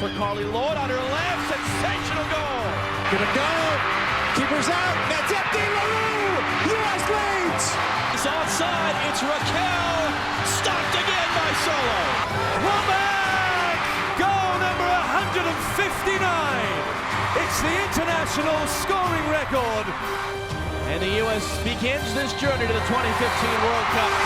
for Carly Lord on her left. Sensational goal. Gonna go. Keeper's out. That's empty. LaRue. U.S. leads. It's offside. It's Raquel. Stopped again by Solo. Womack. Goal number 159. It's the international scoring record. And the U.S. begins this journey to the 2015 World Cup.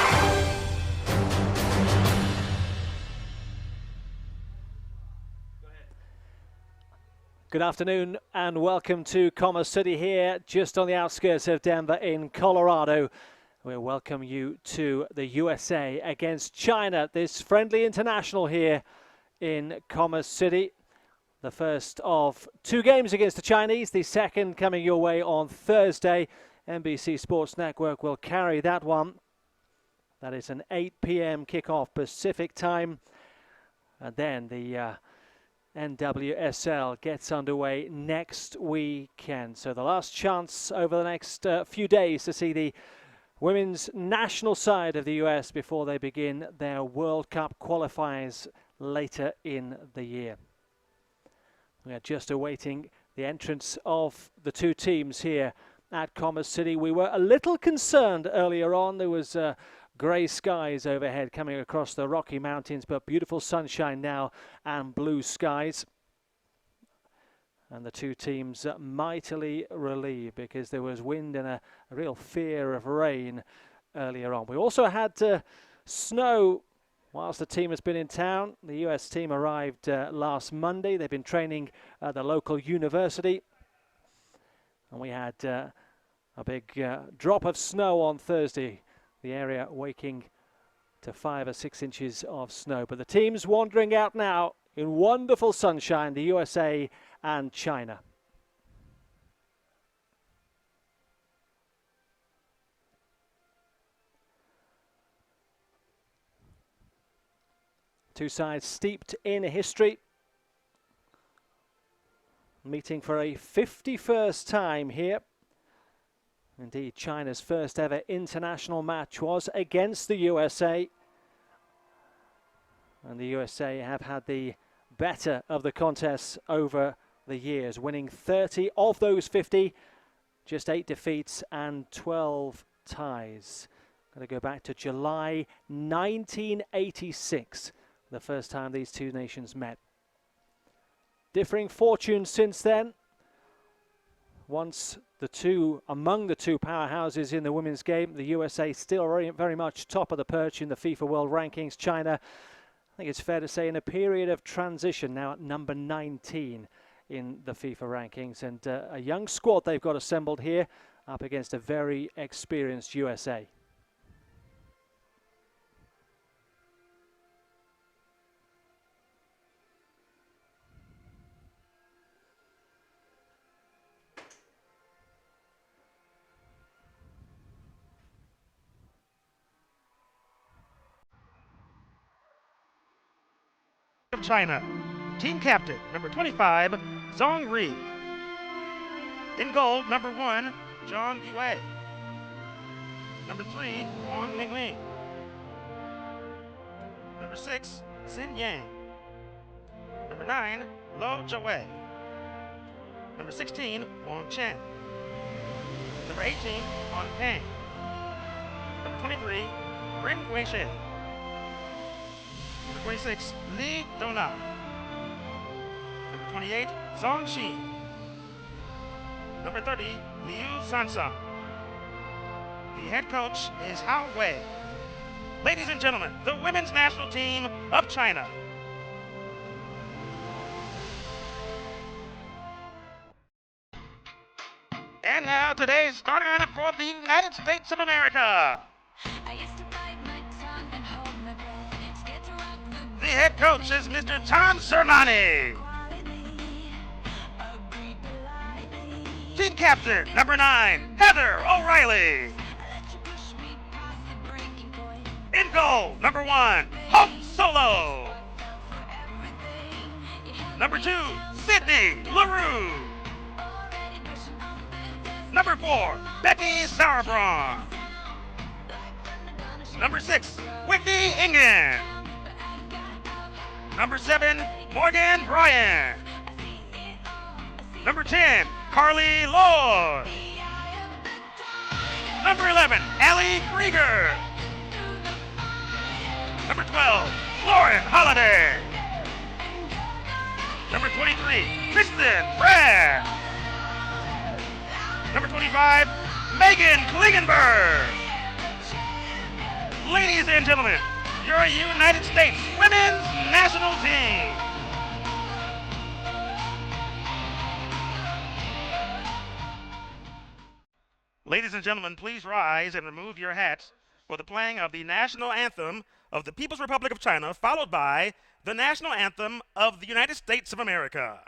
Good afternoon and welcome to Commerce City here, just on the outskirts of Denver in Colorado. We welcome you to the USA against China, this friendly international here in Commerce City. The first of two games against the Chinese, the second coming your way on Thursday. NBC Sports Network will carry that one. That is an 8 p.m. kickoff Pacific time. And then the NWSL gets underway next weekend. So the last chance over the next few days to see the women's national side of the US before they begin their World Cup qualifiers later in the year. We are just awaiting the entrance of the two teams here at Commerce City. We were a little concerned earlier on. There was grey skies overhead coming across the Rocky Mountains, but beautiful sunshine now and blue skies. And the two teams mightily relieved because there was wind and a real fear of rain earlier on. We also had snow whilst the team has been in town. The US team arrived last Monday. They've been training at the local university. And we had a big drop of snow on Thursday. The area waking to 5 or 6 inches of snow. But the team's wandering out now in wonderful sunshine, the USA and China. Two sides steeped in history. Meeting for a 51st time here. Indeed, China's first ever international match was against the USA. And the USA have had the better of the contests over the years, winning 30 of those 50, just 8 defeats and 12 ties. Going to go back to July 1986, the first time these two nations met. Differing fortunes since then. Once among the two powerhouses in the women's game, the USA still very much top of the perch in the FIFA World Rankings. China, I think it's fair to say, in a period of transition, now at number 19 in the FIFA rankings. And a young squad they've got assembled here up against a very experienced USA. Of China, team captain number 25, Zhong Ri. In goal, number 1, Zhang Yue. Number 3, Wang Lingling. Number 6, Xin Yang. Number 9, Lo Zhawei. Number 16, Wang Chen. Number 18, Wang Peng. Number 23, Ren Guixin. Number 26, Li Dona. Number 28, Zhang Xi. Number 30, Liu Sansang. The head coach is Hao Wei. Ladies and gentlemen, the women's national team of China. And now today's starter for the United States of America. The head coach is Mr. Tom Sermani. Team captain, number 9, Heather O'Reilly. In goal, number 1, Hope Solo. Number 2, Sydney LaRue. Number 4, Becky Sauerbrunn. Number 6, Whitney Ingen. Number 7, Morgan Bryan. Number 10, Carly Lord. Number 11, Allie Krieger. Number 12, Lauren Holiday. Number 23, Kristen Pratt. Number 25, Megan Klingenberg. Ladies and gentlemen, your United States Women's National Team. Ladies and gentlemen, please rise and remove your hats for the playing of the national anthem of the People's Republic of China, followed by the national anthem of the United States of America.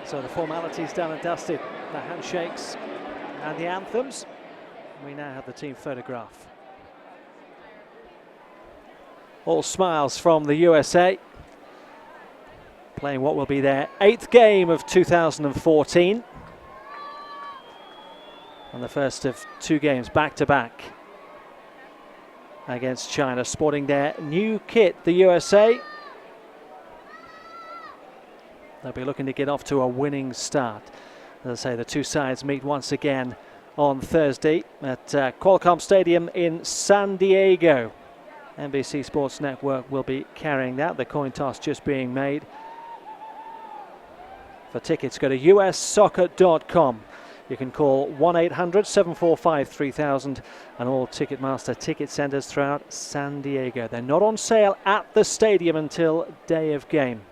So the formalities done and dusted, the handshakes and the anthems. We now have the team photograph. All smiles from the USA, playing what will be their 8th game of 2014. And the first of 2 games back-to-back against China, sporting their new kit, the USA. They'll be looking to get off to a winning start. As I say, the 2 sides meet once again on Thursday at Qualcomm Stadium in San Diego. NBC Sports Network will be carrying that. The coin toss just being made. For tickets, go to ussoccer.com. You can call 1-800-745-3000 and all Ticketmaster ticket centers throughout San Diego. They're not on sale at the stadium until day of game.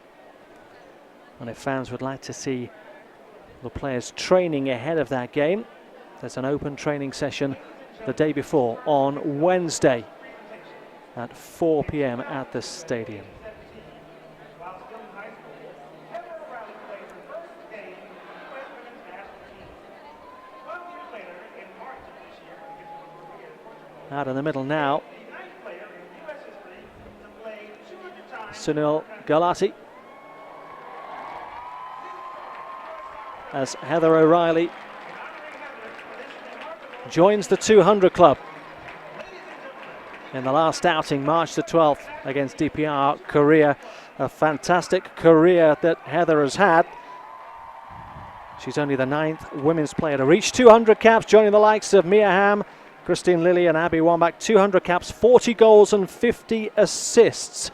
And if fans would like to see the players training ahead of that game, there's an open training session the day before on Wednesday at 4 p.m. at the stadium. Out in the middle now, Sunil Gulati, as Heather O'Reilly joins the 200 club in the last outing, March the 12th, against DPR Korea. A fantastic career that Heather has had. She's only the 9th women's player to reach 200 caps, joining the likes of Mia Hamm, Christine Lilly and Abby Wambach. 200 caps, 40 goals and 50 assists.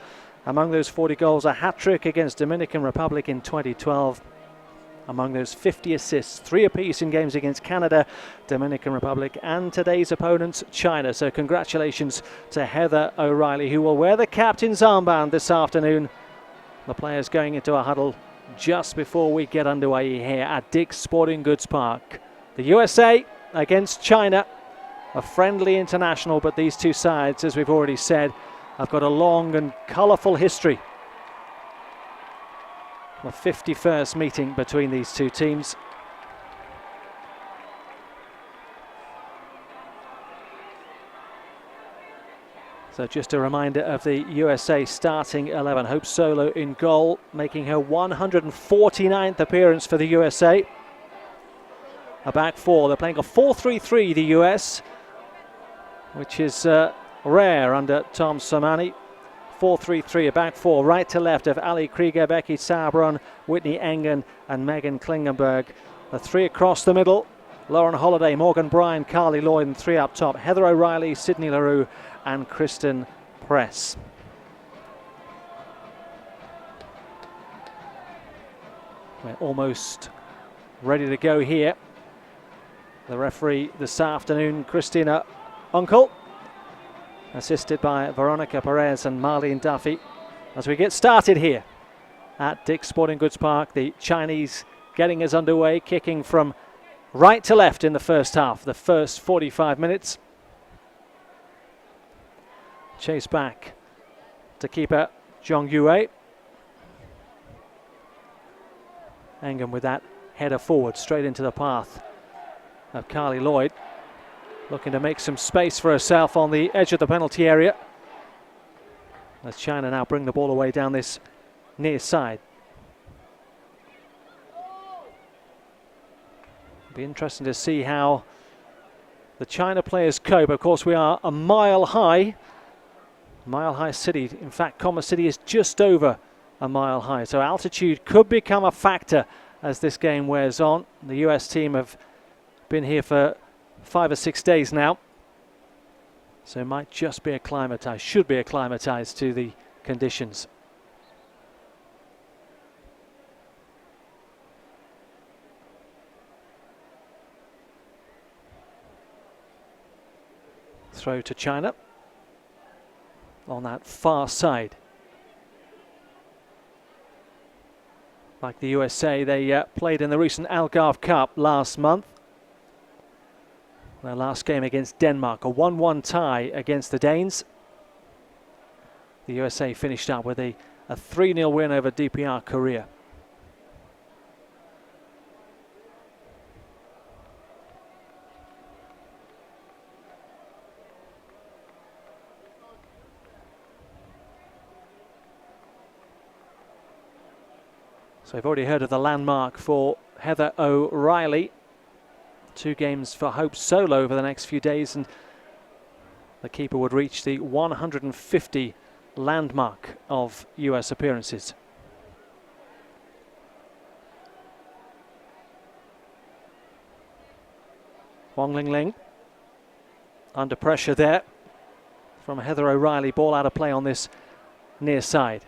Among those 40 goals, a hat-trick against Dominican Republic in 2012. Among those 50 assists, 3 apiece in games against Canada, Dominican Republic and today's opponents, China. So congratulations to Heather O'Reilly, who will wear the captain's armband this afternoon. The players going into a huddle just before we get underway here at Dick's Sporting Goods Park. The USA against China, a friendly international, but these two sides, as we've already said, have got a long and colourful history. The 51st meeting between these two teams. So just a reminder of the USA starting 11. Hope Solo in goal, making her 149th appearance for the USA. A back four. They're playing a 4-3-3, the US, which is rare under Tom Sermanni. 4-3-3, a back four, right to left of Ali Krieger, Becky Sauerbrunn, Whitney Engen and Megan Klingenberg. The 3 across the middle, Lauren Holiday, Morgan Bryan, Carly Lloyd, and 3 up top, Heather O'Reilly, Sydney Leroux and Kristen Press. We're almost ready to go here. The referee this afternoon, Christina Unkel, assisted by Veronica Perez and Marlene Duffy, as we get started here at Dick's Sporting Goods Park. The Chinese getting us underway, kicking from right to left in the first half, the first 45 minutes. Chase back to keeper Zhong Yue. Engen with that header forward, straight into the path of Carly Lloyd, looking to make some space for herself on the edge of the penalty area, as China now bring the ball away down this near side. It'll be interesting to see how the China players cope. Of course, we are a mile high city. In fact, Commerce City is just over a mile high, so altitude could become a factor as this game wears on. The US team have been here for 5 or 6 days now, so it might just be acclimatized, should be acclimatized to the conditions. Throw to China on that far side. Like the USA, they played in the recent Algarve Cup last month. Their last game against Denmark, a 1-1 tie against the Danes. The USA finished up with a 3-0 win over DPR Korea. So we've already heard of the landmark for Heather O'Reilly. 2 games for Hope Solo over the next few days, and the keeper would reach the 150 landmark of US appearances. Wong Ling Ling under pressure there from Heather O'Reilly. Ball out of play on this near side.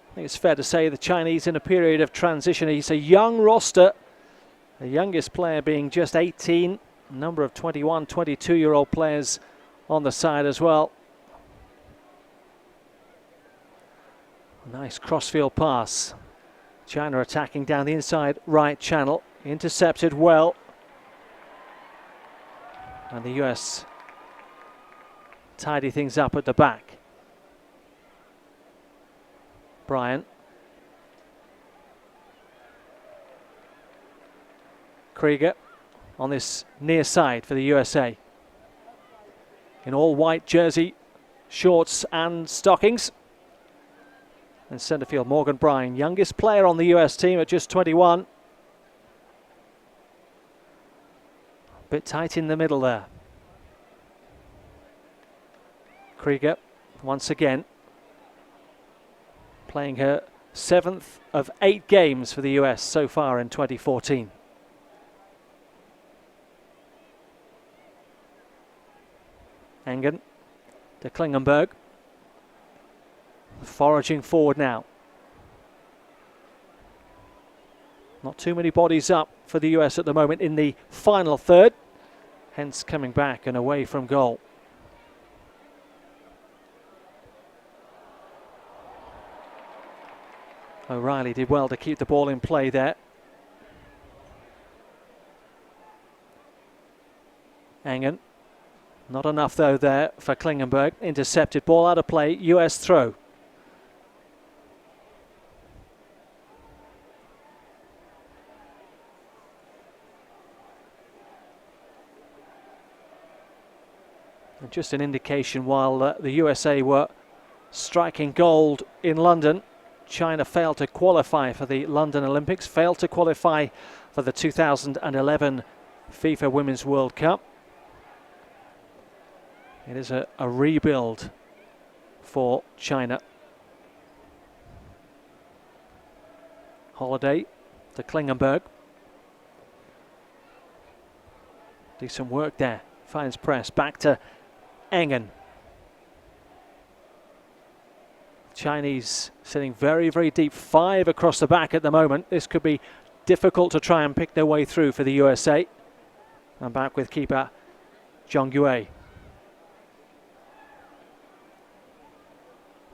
I think it's fair to say the Chinese in a period of transition. It's a young roster, the youngest player being just 18, a number of 21, 22-year-old players on the side as well. Nice crossfield pass. China attacking down the inside right channel, intercepted well. And the US tidy things up at the back. Bryan. Krieger on this near side for the USA. In all white jersey, shorts and stockings. In centre field, Morgan Bryan, youngest player on the US team at just 21. A bit tight in the middle there. Krieger, once again, playing her 7th of 8 games for the US so far in 2014. Engen to Klingenberg. Foraging forward now. Not too many bodies up for the US at the moment in the final third. Hence coming back and away from goal. O'Reilly did well to keep the ball in play there. Engen. Not enough though there for Klingenberg. Intercepted, ball out of play, US throw. And just an indication, while the USA were striking gold in London, China failed to qualify for the London Olympics, failed to qualify for the 2011 FIFA Women's World Cup. It is a rebuild for China. Holiday to Klingenberg. Decent work there. Finds press. Back to Engen. Chinese sitting very, very deep. 5 across the back at the moment. This could be difficult to try and pick their way through for the USA. And back with keeper Zhang Yue.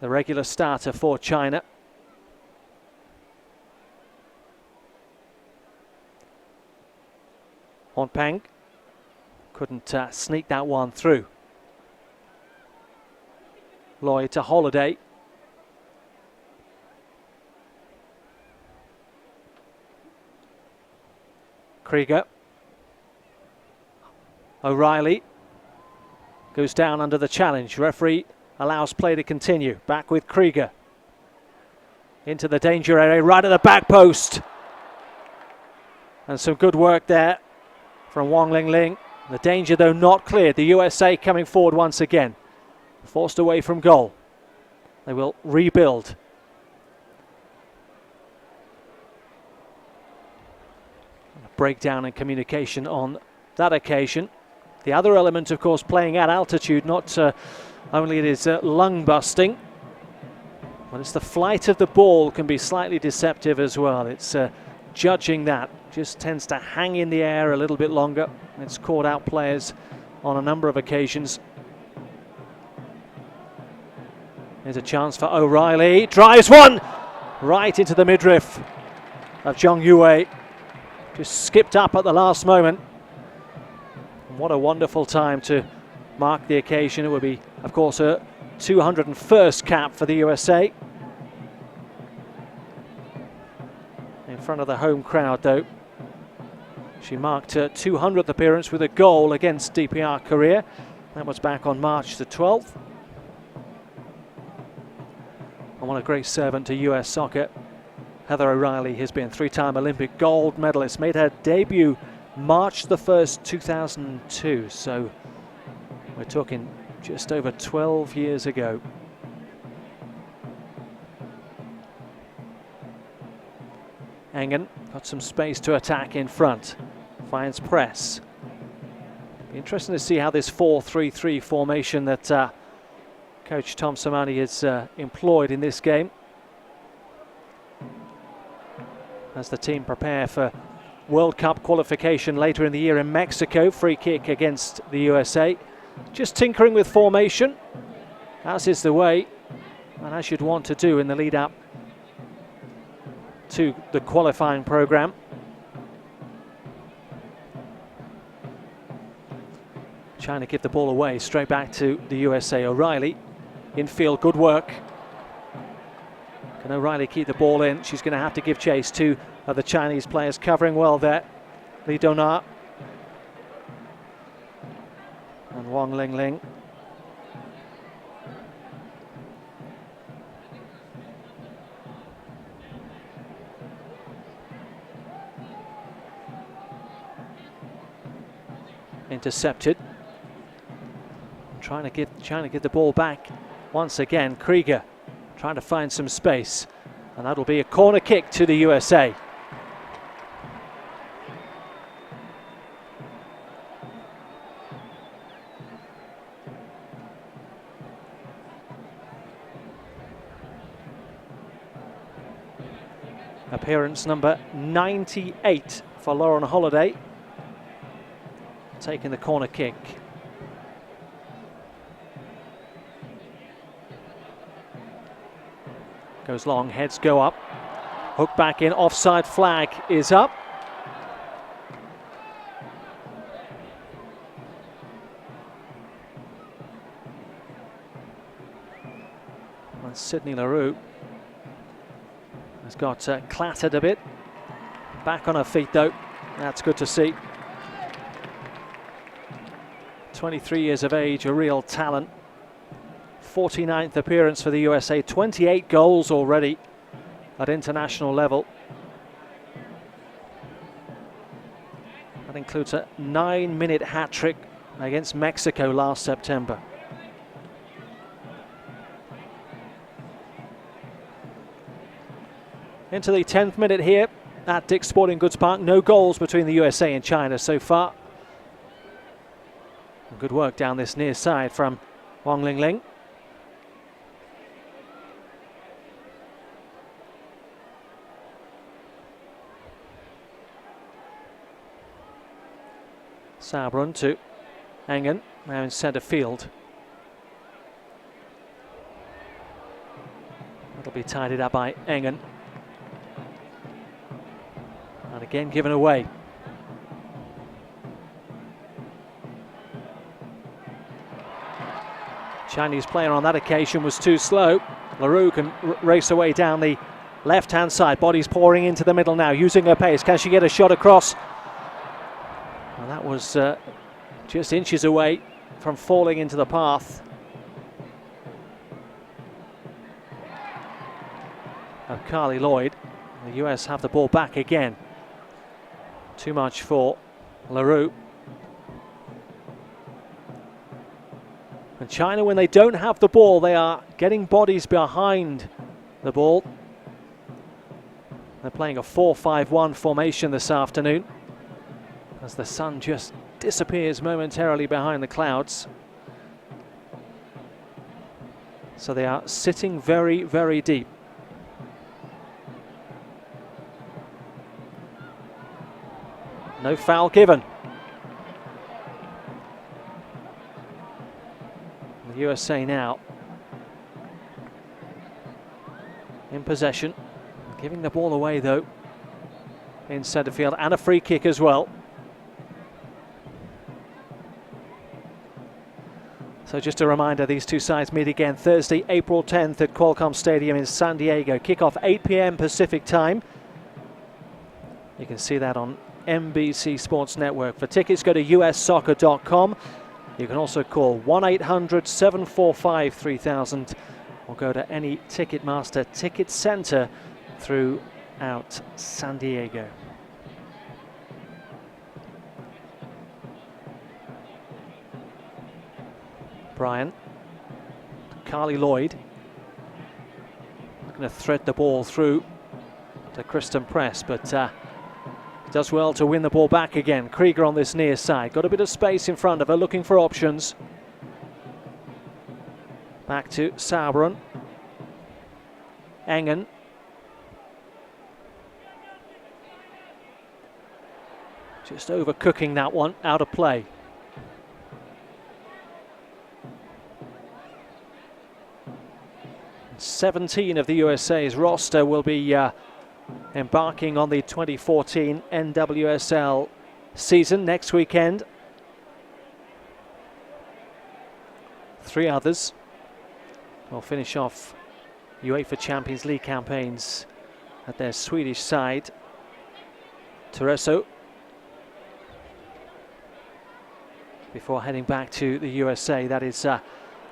The regular starter for China. Peng couldn't sneak that one through. Lloyd to Holiday. Krieger. O'Reilly goes down under the challenge. Referee allows play to continue. Back with Krieger. Into the danger area, right at the back post. And some good work there from Wang Lingling. The danger though not cleared. The USA coming forward once again. Forced away from goal. They will rebuild. A breakdown in communication on that occasion. The other element, of course, playing at altitude, not only it is lung busting, but it's the flight of the ball can be slightly deceptive as well. It's judging that. Just tends to hang in the air a little bit longer. It's caught out players on a number of occasions. Here's a chance for O'Reilly. Drives one right into the midriff of Zhang Yue. Just skipped up at the last moment. What a wonderful time to mark the occasion. It would be, of course, a 201st cap for the USA. In front of the home crowd, though. She marked her 200th appearance with a goal against DPR Korea. That was back on March the 12th. And what a great servant to US soccer. Heather O'Reilly has been 3-time Olympic gold medalist. Made her debut March the 1st, 2002. So we're talking just over 12 years ago. Engen got some space to attack in front. Finds press. Be interesting to see how this 4-3-3 formation that Coach Tom Samani has employed in this game, as the team prepare for World Cup qualification later in the year in Mexico. Free kick against the USA. Just tinkering with formation, as is the way, and as you'd want to do in the lead up to the qualifying program. China give the ball away straight back to the USA. O'Reilly infield, good work. Can O'Reilly keep the ball in? She's going to have to give chase to the Chinese players covering well there. Li Dona and Wang Lingling. Intercepted. Trying to get the ball back once again. Krieger trying to find some space, and that'll be a corner kick to the USA. Appearance number 98 for Lauren Holiday, taking the corner kick. Goes long, heads go up. Hook back in, offside flag is up. And Sydney Leroux has got clattered a bit. Back on her feet though, that's good to see. 23 years of age, a real talent. 49th appearance for the USA, 28 goals already at international level. That includes a 9-minute hat-trick against Mexico last September. Into the 10th minute here at Dick's Sporting Goods Park. No goals between the USA and China so far. Good work down this near side from Wang Lingling. Sauerbrunn to Engen, now in centre field. That'll be tidied up by Engen. And again given away. Chinese player on that occasion was too slow. Leroux can race away down the left-hand side. Body's pouring into the middle now, using her pace. Can she get a shot across? Well, that was just inches away from falling into the path of Carly Lloyd. The US have the ball back again. Too much for Leroux. And China, when they don't have the ball, they are getting bodies behind the ball. They're playing a 4-5-1 formation this afternoon as the sun just disappears momentarily behind the clouds. So they are sitting very, very deep. No foul given. The USA now in possession, giving the ball away though in centre field, and a free kick as well. So just a reminder, these two sides meet again Thursday, April 10th at Qualcomm Stadium in San Diego. Kickoff 8 p.m. Pacific time. You can see that on NBC Sports Network. For tickets, go to ussoccer.com. You can also call 1-800-745-3000 or go to any Ticketmaster ticket center throughout San Diego. Bryan, Carly Lloyd, going to thread the ball through to Kristen Press, but does well to win the ball back again. Krieger on this near side, got a bit of space in front of her, looking for options. Back to Sauerbrunn. Engen. Just overcooking that one, out of play. And 17 of the USA's roster will be embarking on the 2014 NWSL season next weekend. 3 others will finish off UEFA Champions League campaigns at their Swedish side. Tereso before heading back to the USA. That is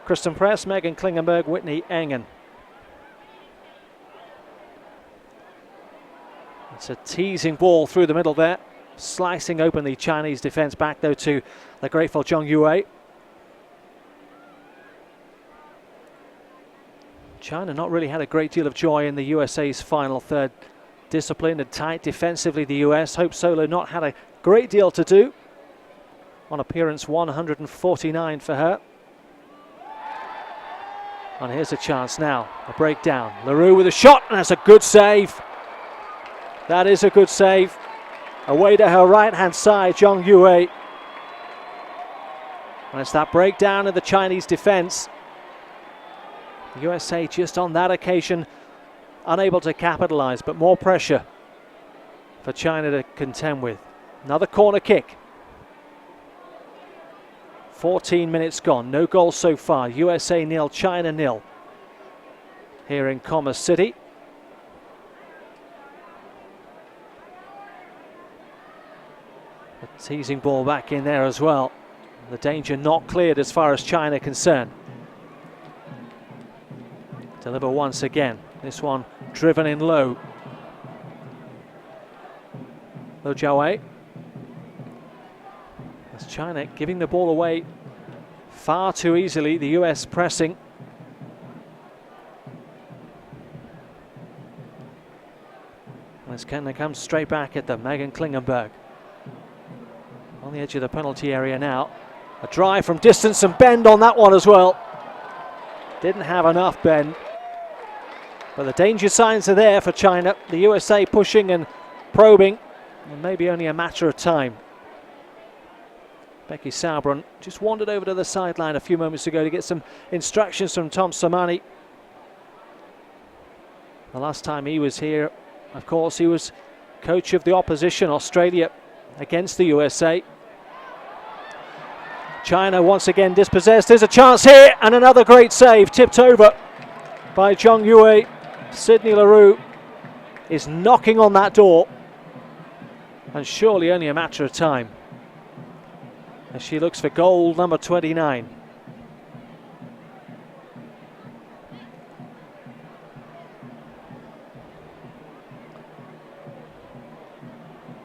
Kristen Press, Megan Klingenberg, Whitney Engen. It's a teasing ball through the middle there, slicing open the Chinese defense. Back though to the grateful Zhang Yue. China not really had a great deal of joy in the USA's final third. Disciplined and tight defensively, the US. Hope Solo not had a great deal to do. On appearance 149 for her. And here's a chance now, a breakdown. LaRue with a shot, and that's a good save. That is a good save. Away to her right-hand side, Zhang Yue. And it's that breakdown of the Chinese defense. The USA just on that occasion unable to capitalize, but more pressure for China to contend with. Another corner kick. 14 minutes gone, no goals so far. USA 0, China 0 here in Commerce City. A teasing ball back in there as well. The danger not cleared as far as China concerned. Deliver once again. This one driven in low. Lo Jiawei. As China giving the ball away far too easily. The US pressing. This can come straight back at them. Megan Klingenberg on the edge of the penalty area now. A drive from distance and bend on that one as well. Didn't have enough bend. But the danger signs are there for China. The USA pushing and probing. And maybe only a matter of time. Becky Sauerbrunn just wandered over to the sideline a few moments ago to get some instructions from Tom Samani. The last time he was here, of course, he was coach of the opposition, Australia, against the USA. China once again dispossessed. There's a chance here, and another great save, tipped over by Zhang Yue. Sydney Leroux is knocking on that door, and surely only a matter of time as she looks for goal number 29.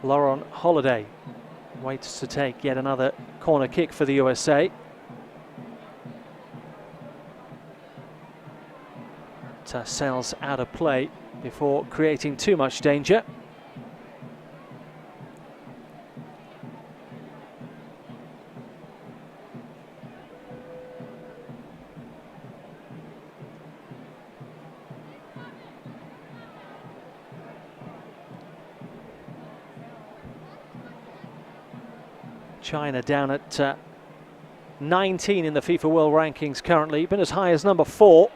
Lauren Holiday waits to take yet another corner kick for the USA. Sails out of play before creating too much danger. China down at 19 in the FIFA World Rankings currently, been as high as number 4.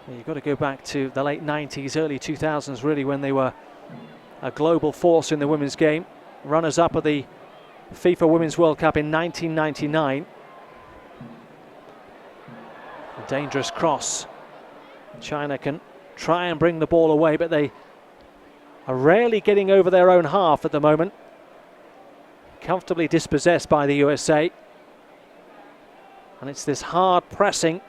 You've got to go back to the late 90s, early 2000s really, when they were a global force in the women's game. Runners-up at the FIFA Women's World Cup in 1999. A dangerous cross. China can try and bring the ball away, but they are rarely getting over their own half at the moment. Comfortably dispossessed by the USA. And it's this hard pressing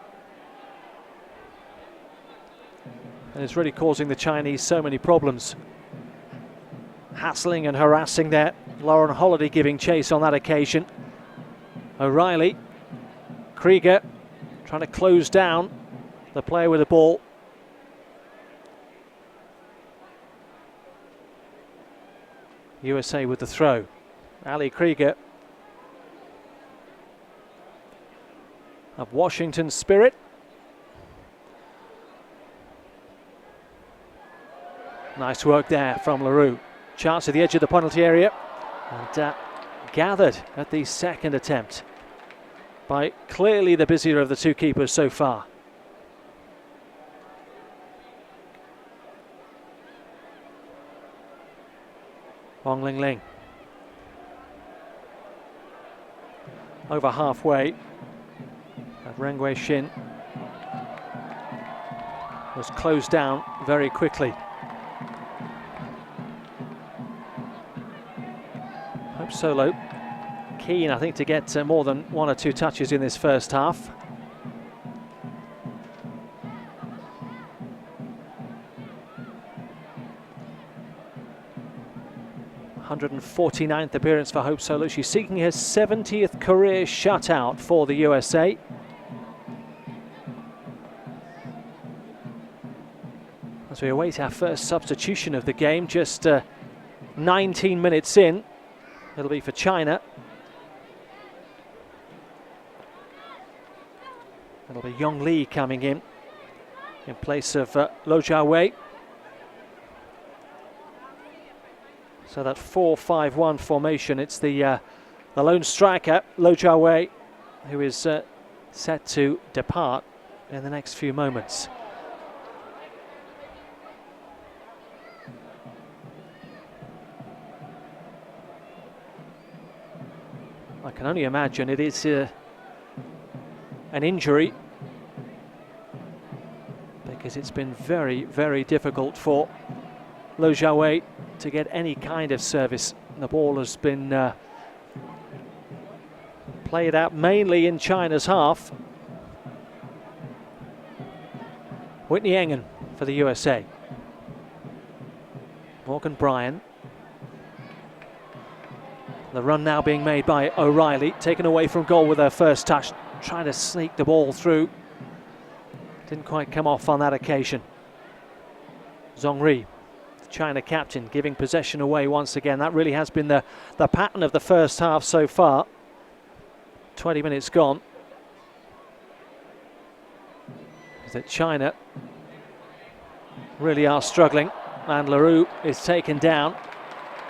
and it's really causing the Chinese so many problems. Hassling and harassing there. Lauren Holiday giving chase on that occasion. O'Reilly, Krieger trying to close down the player with the ball. USA with the throw. Ali Krieger of Washington spirit. Nice work there from Leroux. Chance at the edge of the penalty area. And gathered at the second attempt by clearly the busier of the two keepers so far. Wong Ling Ling. Over halfway. Ren Wei Shin was closed down very quickly. Solo keen, I think, to get more than 1 or 2 touches in this first half. (149th appearance for Hope Solo. She's seeking her 70th career shutout for the USA. As we await our first substitution of the game, just 19 minutes in, it'll be for China. It'll be Yong Li coming in place of Lo Jiawei. So that 4-5-1 formation, it's the lone striker, Lo Jiawei, who is set to depart in the next few moments. I can only imagine it is an injury, because it's been very, very difficult for Lo Jiawei to get any kind of service. The ball has been played out mainly in China's half. Whitney Engen for the USA. Morgan Bryan. The run now being made by O'Reilly, taken away from goal with her first touch, trying to sneak the ball through. Didn't quite come off on that occasion. Zhong Ri, the China captain, giving possession away once again. That really has been the pattern of the first half so far. 20 minutes gone. Is that China really are struggling, and Leroux is taken down,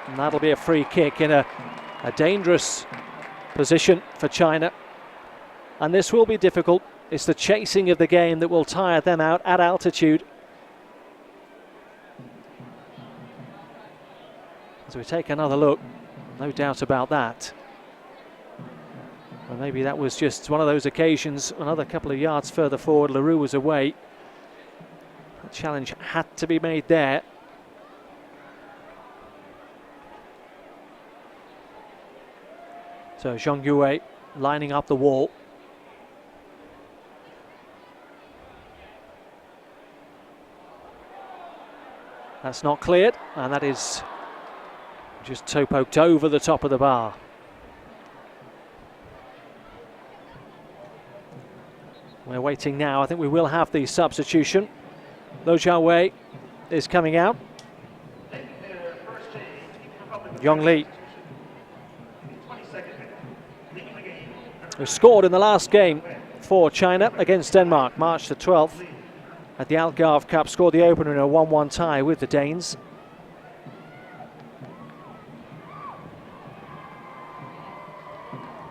and that'll be a free kick in a dangerous position for China. And this will be difficult. It's the chasing of the game that will tire them out at altitude. As we take another look, no doubt about that. Well, maybe that was just one of those occasions, another couple of yards further forward, Leroux was away. The challenge had to be made there. So Zhang Yue lining up the wall. That's not cleared, and that is just toe poked over the top of the bar. We're waiting now. I think we will have the substitution. Lo Jiawei is coming out. Yong Li, who scored in the last game for China against Denmark, March the 12th, at the Algarve Cup, scored the opener in a 1-1 tie with the Danes.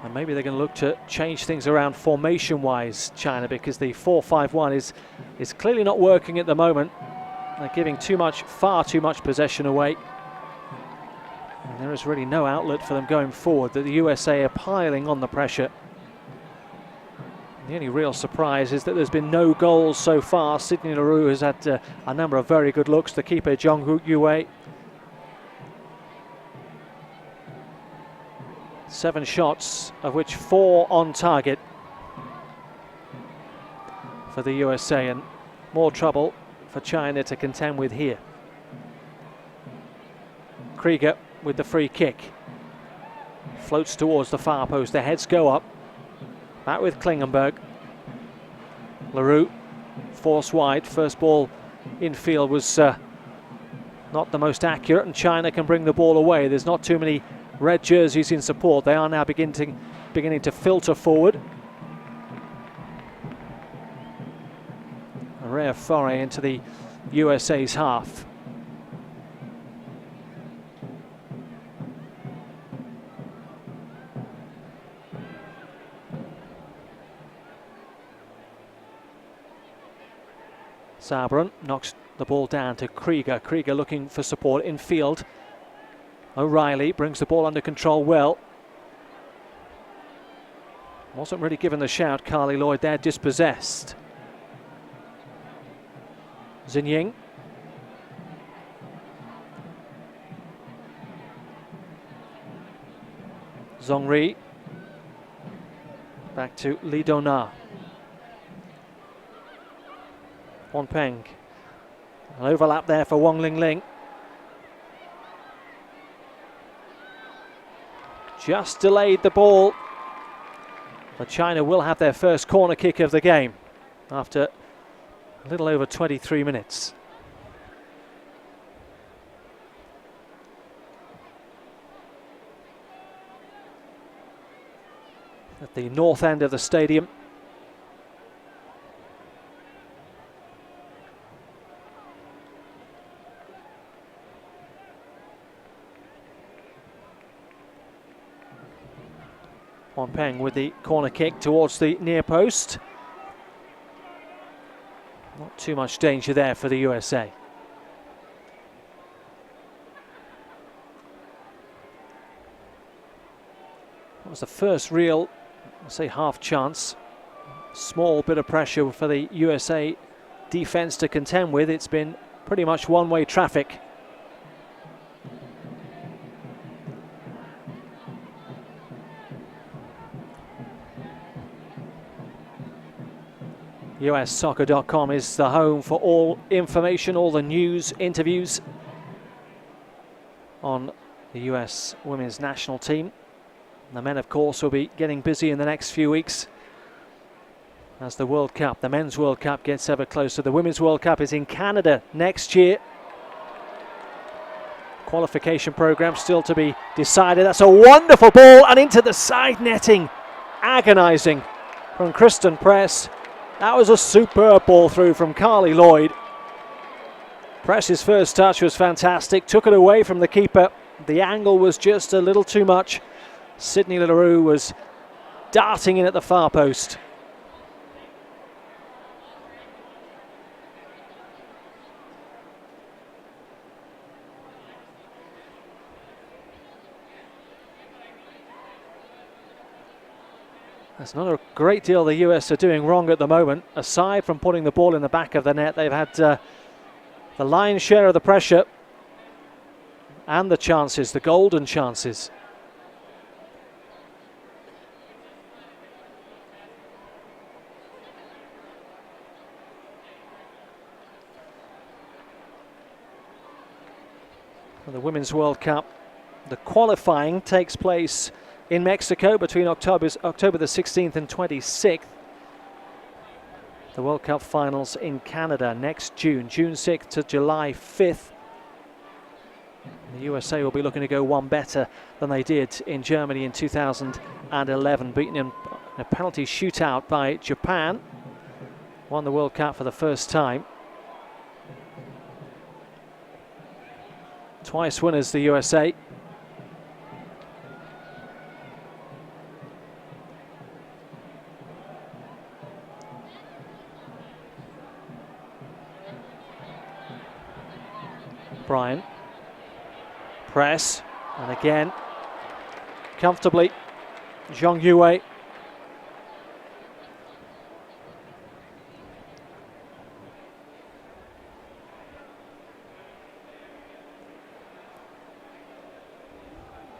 And maybe they're going to look to change things around formation-wise, China, because the 4-5-1 is clearly not working at the moment. They're giving far too much possession away. And there is really no outlet for them going forward. The USA are piling on the pressure. The only real surprise is that there's been no goals so far. Sydney Leroux has had a number of very good looks. The keeper, Zhang Yue. 7 shots, of which 4 on target for the USA, and more trouble for China to contend with here. Krieger with the free kick. Floats towards the far post. Their heads go up. Back with Klingenberg. Leroux, force wide. First ball infield was not the most accurate, and China can bring the ball away. There's not too many red jerseys in support. They are now beginning to filter forward. A rare foray into the USA's half. Sabran knocks the ball down to Krieger. Krieger looking for support in field. O'Reilly brings the ball under control well. Wasn't really given the shout, Carly Lloyd there, dispossessed. Xinying. Zhongri. Back to Li Dona. Wang Peng. An overlap there for Wang Lingling. Just delayed the ball. But China will have their first corner kick of the game after a little over 23 minutes. At the north end of the stadium. Wang Peng with the corner kick towards the near post. Not too much danger there for the USA. That was the first real, I'll say, half chance. Small bit of pressure for the USA defense to contend with. It's been pretty much one-way traffic. USsoccer.com is the home for all information, all the news, interviews on the US women's national team. The men, of course, will be getting busy in the next few weeks as the World Cup, the Men's World Cup, gets ever closer. The Women's World Cup is in Canada next year. Qualification program still to be decided. That's a wonderful ball and into the side netting. Agonising from Kristen Press. That was a superb ball through from Carly Lloyd. Press's first touch was fantastic. Took it away from the keeper. The angle was just a little too much. Sydney Leroux was darting in at the far post. There's not a great deal the US are doing wrong at the moment. Aside from putting the ball in the back of the net, they've had the lion's share of the pressure and the chances, the golden chances. For the Women's World Cup, the qualifying takes place in Mexico between October the 16th and 26th. The World Cup finals in Canada next June 6th to July 5th. The USA will be looking to go one better than they did in Germany in 2011, beaten in a penalty shootout by Japan. Won the World Cup for the first time. Twice winners, the USA. Bryan. Press. And again, comfortably, Zhang Yue.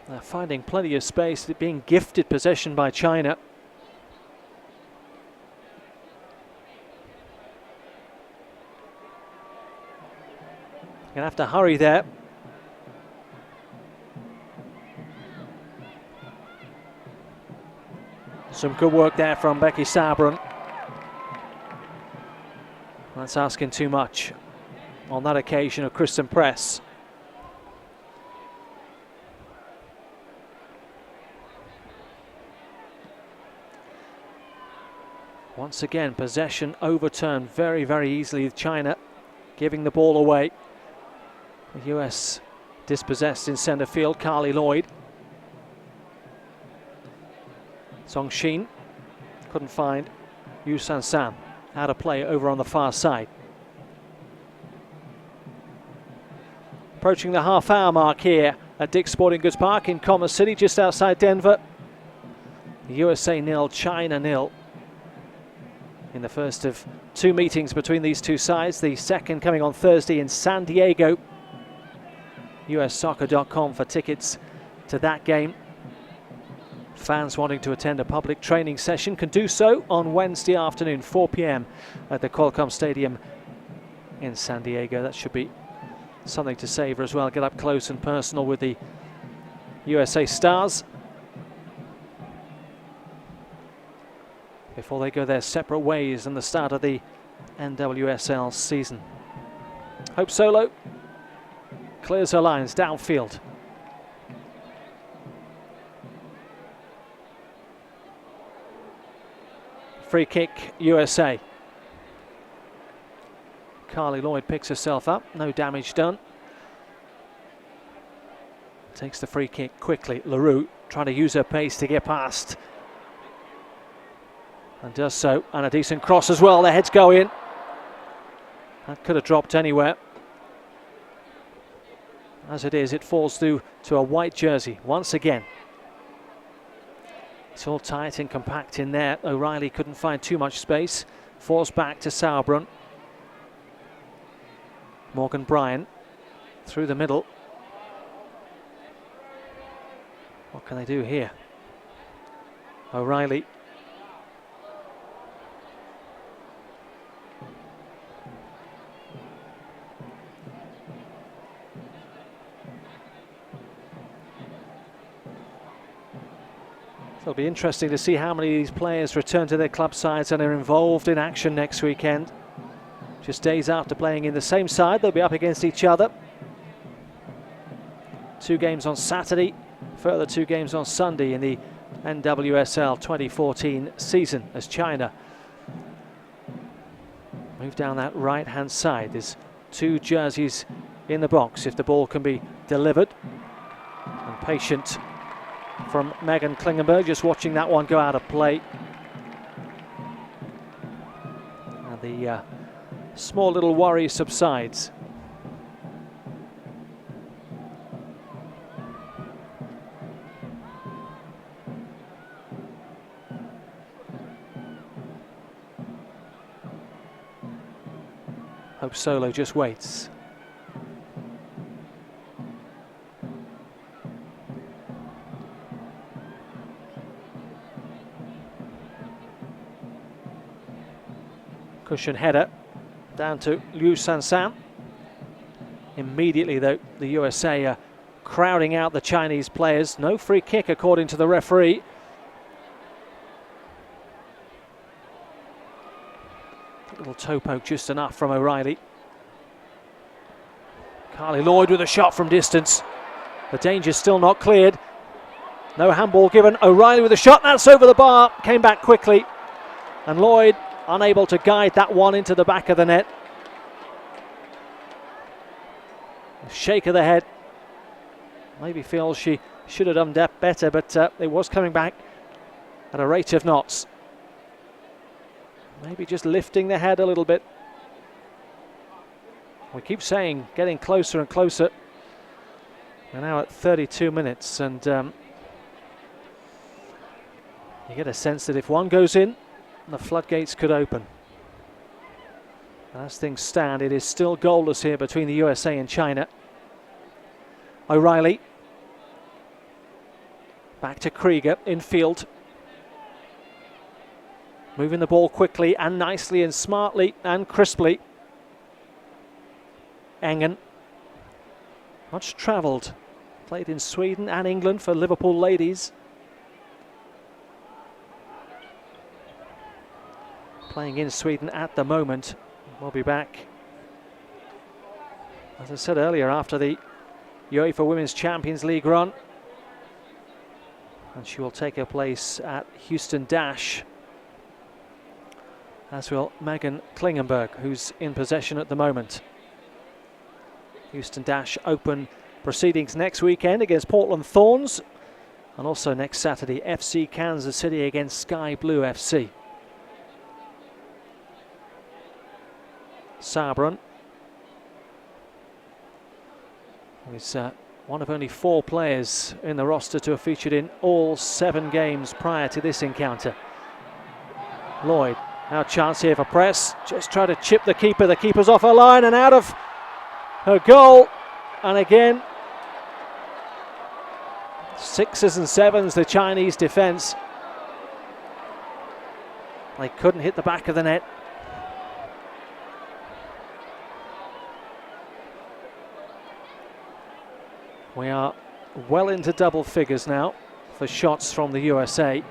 They're finding plenty of space, being gifted possession by China. Gonna have to hurry there. Some good work there from Becky Sabran. That's asking too much on that occasion of Kristen Press. Once again, possession overturned very, very easily with China giving the ball away. The US dispossessed in centre field. Carly Lloyd. Song Shin couldn't find Yu San San. Out of play over on the far side. Approaching the half-hour mark here at Dick's Sporting Goods Park in Commerce City, just outside Denver. The USA 0, China 0. In the first of two meetings between these two sides, the second coming on Thursday in San Diego. USsoccer.com for tickets to that game. Fans wanting to attend a public training session can do so on Wednesday afternoon, 4 p.m. at the Qualcomm Stadium in San Diego. That should be something to savour as well. Get up close and personal with the USA stars before they go their separate ways in the start of the NWSL season. Hope Solo clears her lines downfield. Free kick, USA. Carly Lloyd picks herself up, no damage done. Takes the free kick quickly. LaRue trying to use her pace to get past. And does so, and a decent cross as well. The heads go in. That could have dropped anywhere. As it is, it falls through to a white jersey once again. It's all tight and compact in there. O'Reilly couldn't find too much space. Forced back to Sauerbrunn. Morgan Bryan through the middle. What can they do here? O'Reilly. It'll be interesting to see how many of these players return to their club sides and are involved in action next weekend. Just days after playing in the same side, they'll be up against each other. 2 games on Saturday, further 2 games on Sunday in the NWSL 2014 season as China move down that right-hand side. There's 2 jerseys in the box if the ball can be delivered. And patient from Megan Klingenberg, just watching that one go out of play. And the small little worry subsides. Hope Solo just waits. Cushion header down to Liu Sansan. Immediately though, the USA are crowding out the Chinese players. No free kick according to the referee. A little toe poke just enough from O'Reilly. Carly Lloyd with a shot from distance. The danger's still not cleared. No handball given. O'Reilly with a shot, that's over the bar. Came back quickly. And Lloyd unable to guide that one into the back of the net. A shake of the head. Maybe feels she should have done that better, but it was coming back at a rate of knots. Maybe just lifting the head a little bit. We keep saying getting closer and closer. We're now at 32 minutes and you get a sense that if one goes in, the floodgates could open. As things stand, it is still goalless here between the USA and China. O'Reilly. Back to Krieger in field. Moving the ball quickly and nicely and smartly and crisply. Engen. Much travelled. Played in Sweden and England for Liverpool ladies. Playing in Sweden at the moment. We'll be back, as I said earlier, after the UEFA Women's Champions League run. And she will take her place at Houston Dash, as will Megan Klingenberg, who's in possession at the moment. Houston Dash open proceedings next weekend against Portland Thorns, and also next Saturday, FC Kansas City against Sky Blue FC. Sauerbrunn is one of only 4 players in the roster to have featured in all 7 games prior to this encounter. Lloyd, now a chance here for press. Just try to chip the keeper. The keeper's off her line and out of her goal. And again, Sixes and sevens, the Chinese defense. They couldn't hit the back of the net. We are well into double figures now for shots from the USA.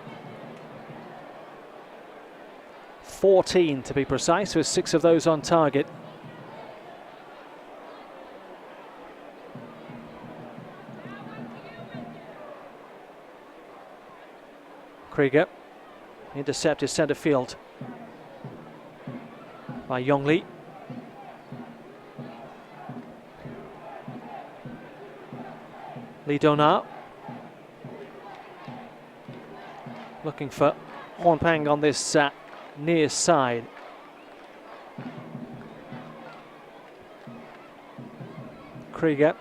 14 to be precise, with 6 of those on target. Krieger intercepted centre field by Yongli. Li Dona looking for Hornpang on this near side. Krieger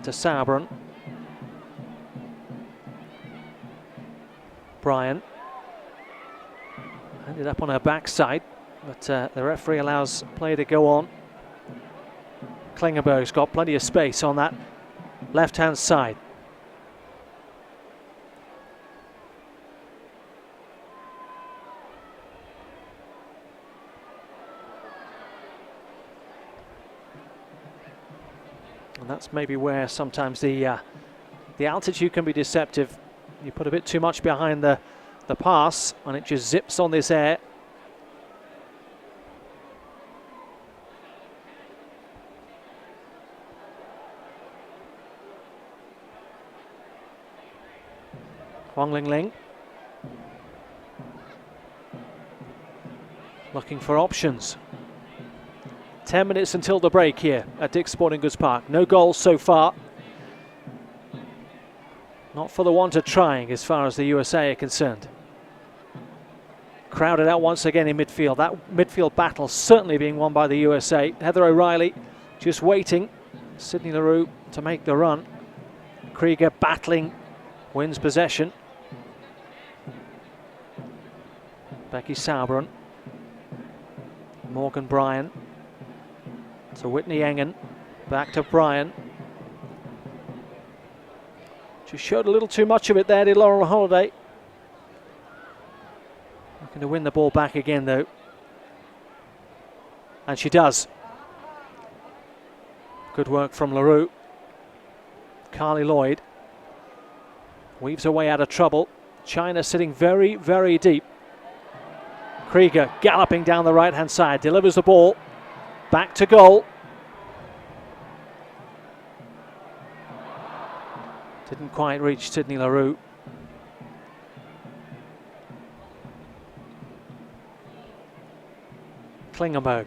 to Sauerbrunn. Bryan ended up on her backside, but the referee allows play to go on. Klingenberg's got plenty of space on that left-hand side. And that's maybe where sometimes the altitude can be deceptive. You put a bit too much behind the pass and it just zips on this air. Huang Lingling looking for options. 10 minutes until the break here at Dick's Sporting Goods Park. No goals so far. Not for the want of trying as far as the USA are concerned. Crowded out once again in midfield. That midfield battle certainly being won by the USA. Heather O'Reilly just waiting. Sydney Leroux to make the run. Krieger battling, wins possession. Becky Sauerbrunn. Morgan Bryan to Whitney Engen. Back to Bryan. Just showed a little too much of it there, did Laurel Holiday. Looking to win the ball back again though. And she does. Good work from Leroux. Carly Lloyd weaves her way out of trouble. China sitting very, very deep. Krieger galloping down the right-hand side, delivers the ball. Back to goal. Didn't quite reach Sydney Leroux. Klingenberg,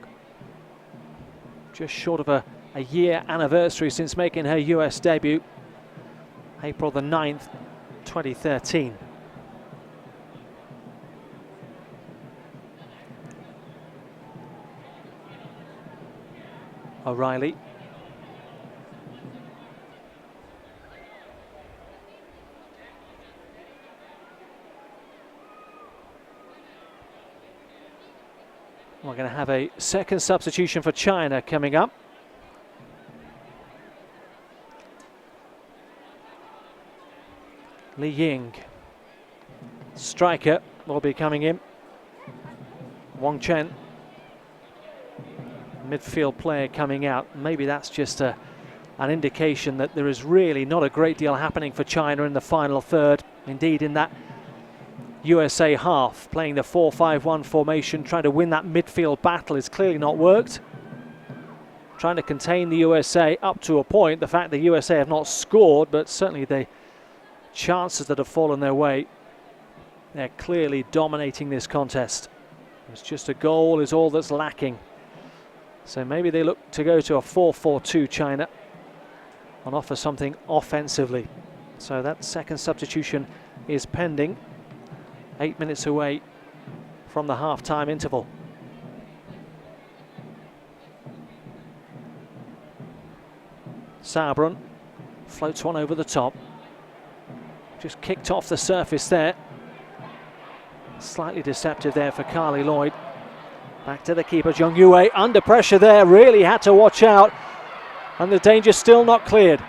just short of a year anniversary since making her US debut, April the 9th, 2013. O'Reilly. We're going to have a second substitution for China coming up. Li Ying, striker, will be coming in. Wang Chen, midfield player coming out. Maybe that's just an indication that there is really not a great deal happening for China in the final third. Indeed, in that USA half, playing the 4-5-1 formation, trying to win that midfield battle has clearly not worked. Trying to contain the USA up to a point. The fact the USA have not scored, but certainly the chances that have fallen their way, they're clearly dominating this contest. It's just a goal is all that's lacking. So maybe they look to go to a 4-4-2 China and offer something offensively. So that second substitution is pending. 8 minutes away from the half-time interval. Sauerbrunn floats one over the top. Just kicked off the surface there. Slightly deceptive there for Carly Lloyd. Back to the keeper, Zhong Yue, under pressure there, really had to watch out. And the danger still not cleared.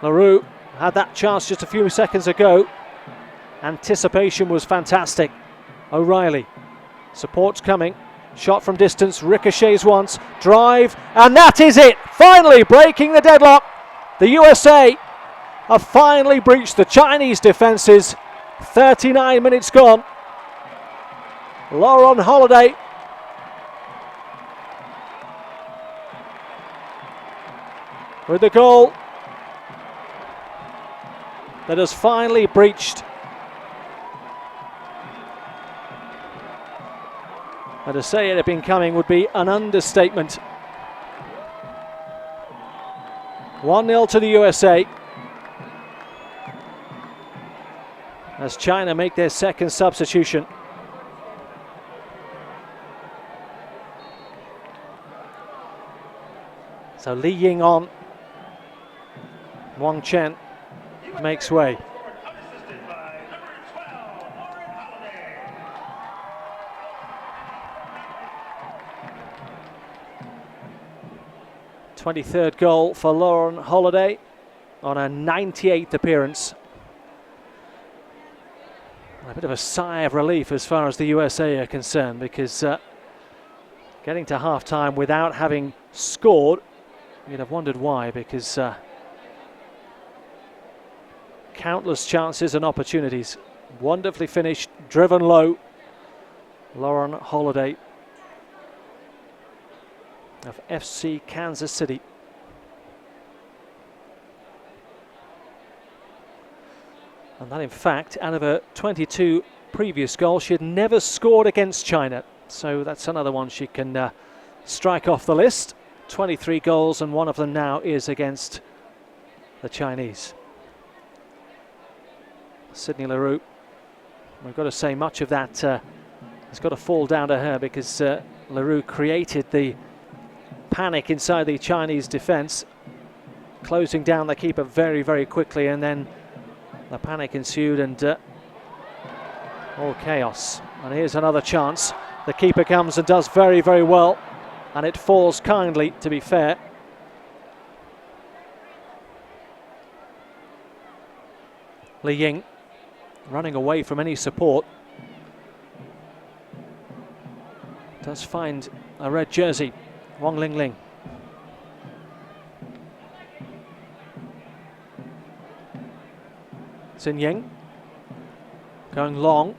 LaRue had that chance just a few seconds ago. Anticipation was fantastic. O'Reilly, support's coming. Shot from distance, ricochets once, drive, and that is it! Finally breaking the deadlock. The USA have finally breached the Chinese defences. 39 minutes gone. Lauren Holiday with the goal that has finally breached. And to say it had been coming would be an understatement. 1-0 to the USA as China make their second substitution. So Li Ying on. Wang Chen makes way. Third goal for Lauren Holiday on her 98th appearance. A bit of a sigh of relief as far as the USA are concerned, because getting to half-time without having scored, you'd have wondered why, because countless chances and opportunities. Wonderfully finished, driven low. Lauren Holiday of FC Kansas City. And that, in fact, out of her 22 previous goals, she had never scored against China. So that's another one she can strike off the list. 23 goals, and one of them now is against the Chinese. Sydney Leroux, we've got to say much of that has got to fall down to her, because Leroux created the panic inside the Chinese defence, closing down the keeper very, very quickly, and then the panic ensued and all chaos. And here's another chance. The keeper comes and does very, very well, and it falls kindly, to be fair. Li Ying running away from any support. Does find a red jersey. Wang Lingling. Xin Ying going long.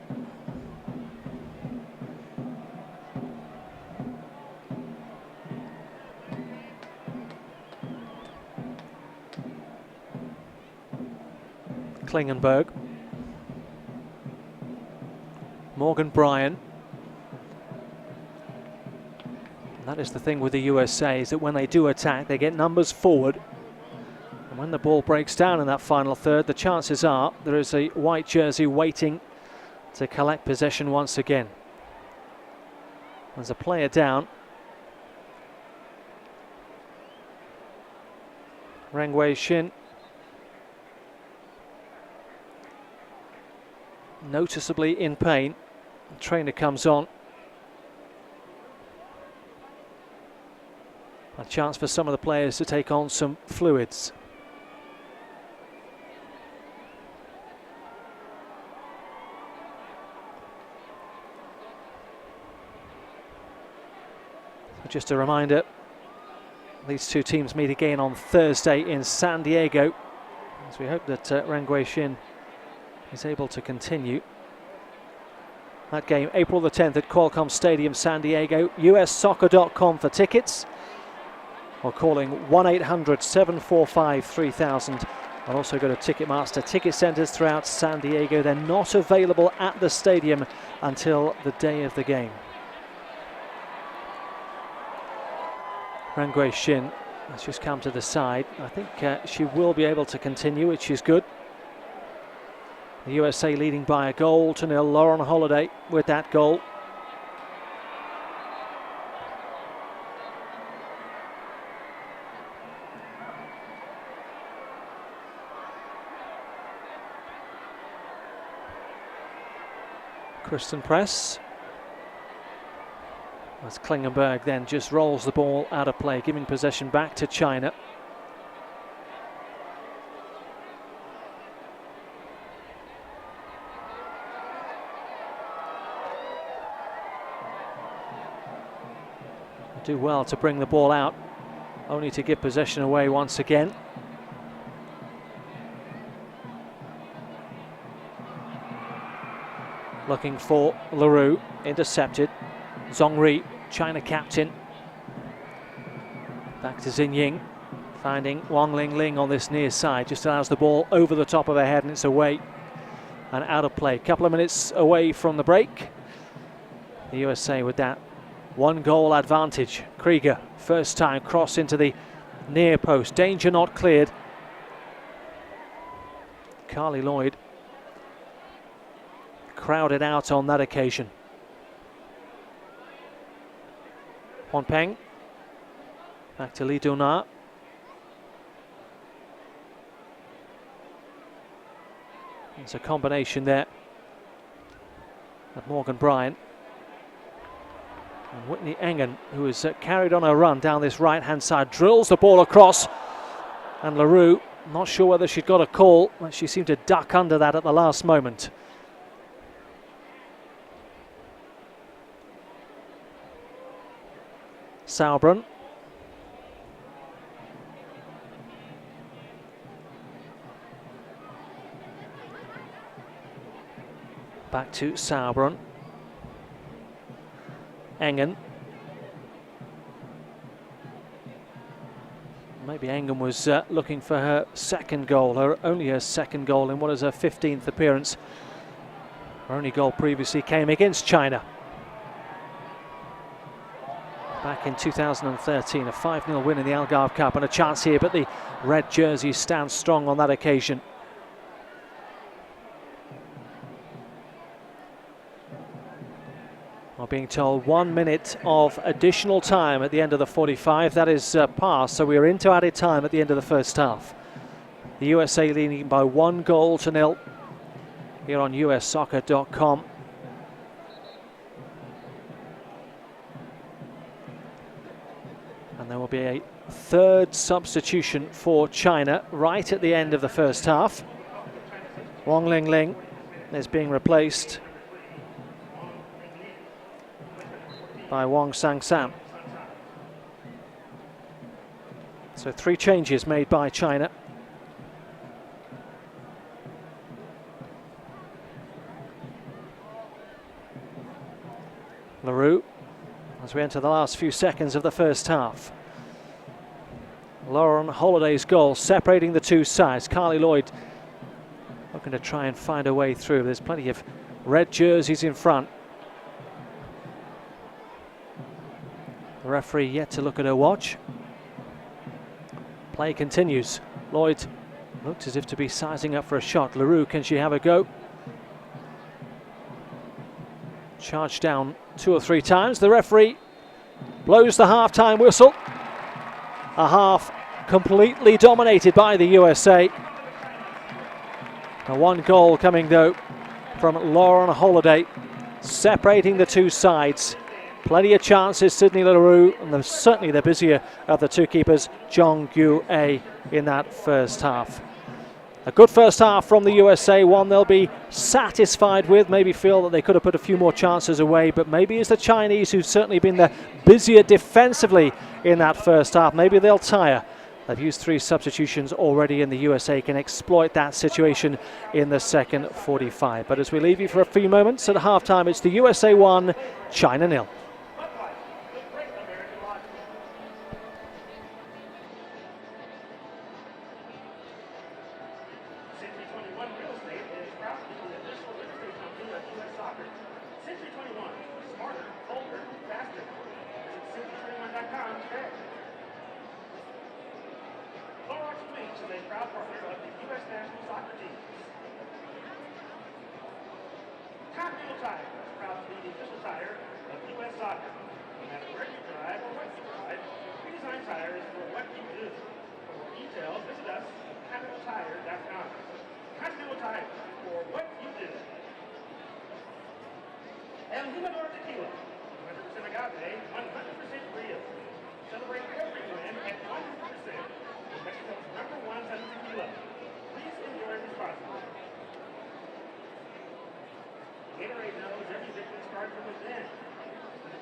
Klingenberg. Morgan Bryan. That is the thing with the USA, is that when they do attack, they get numbers forward. And when the ball breaks down in that final third, the chances are there is a white jersey waiting to collect possession once again. There's a player down. Reng Wei Xin. Noticeably in pain. The trainer comes on. A chance for some of the players to take on some fluids. So just a reminder, these two teams meet again on Thursday in San Diego, as we hope that Reng Wei Xin is able to continue. That game, April the 10th at Qualcomm Stadium, San Diego. USsoccer.com for tickets, or calling 1-800-745-3000. And also go to Ticketmaster. Ticket centres throughout San Diego. They're not available at the stadium until the day of the game. Reng Wei Xin has just come to the side. I think she will be able to continue, which is good. The USA leading by a goal to nil. Lauren Holiday with that goal. Kristen Press. As Klingenberg then just rolls the ball out of play, giving possession back to China. do well to bring the ball out, only to give possession away once again. Looking for Leroux, intercepted. Zhongri, China captain. Back to Xin Ying, finding Wang Lingling on this near side. Just allows the ball over the top of her head and it's away and out of play. Couple of minutes away from the break. The USA with that 1-goal advantage. Krieger, first time, cross into the near post. Danger not cleared. Carly Lloyd crowded out on that occasion. Huan Peng, back to Li Duna. It's a combination there of Morgan Bryant and Whitney Engen, who has carried on a run down this right-hand side, drills the ball across, and Leroux, not sure whether she'd got a call, but she seemed to duck under that at the last moment. Sauerbrunn. Back to Sauerbrunn. Engen. Maybe Engen was looking for her second goal, only her second goal in what is her 15th appearance. Her only goal previously came against China back in 2013, a 5-0 win in the Algarve Cup, and a chance here, but the red jersey stands strong on that occasion. We're being told 1 minute of additional time at the end of the 45. That is passed, so we are into added time at the end of the first half. The USA leading by 1-0 here on ussoccer.com. And there will be a third substitution for China right at the end of the first half. Wang Lingling is being replaced by Wang Sang-Sam. So 3 changes made by China. Leroux, as we enter the last few seconds of the first half. Lauren Holiday's goal separating the two sides. Carly Lloyd looking to try and find a way through. There's plenty of red jerseys in front. The referee yet to look at her watch. Play continues. Lloyd looks as if to be sizing up for a shot. Leroux, can she have a go? Charged down 2 or 3 times. The referee blows the half-time whistle. A half completely dominated by the USA. A 1 goal coming though from Lauren Holiday, separating the two sides. Plenty of chances, Sydney Leroux, and certainly the busier of the two keepers, Jong Gu-ae, in that first half. A good first half from the USA, one they'll be satisfied with, maybe feel that they could have put a few more chances away, but maybe it's the Chinese who've certainly been the busier defensively in that first half. Maybe they'll tire. They've used 3 substitutions already, and the USA can exploit that situation in the second 45. But as we leave you for a few moments at halftime, it's the USA 1, China 0.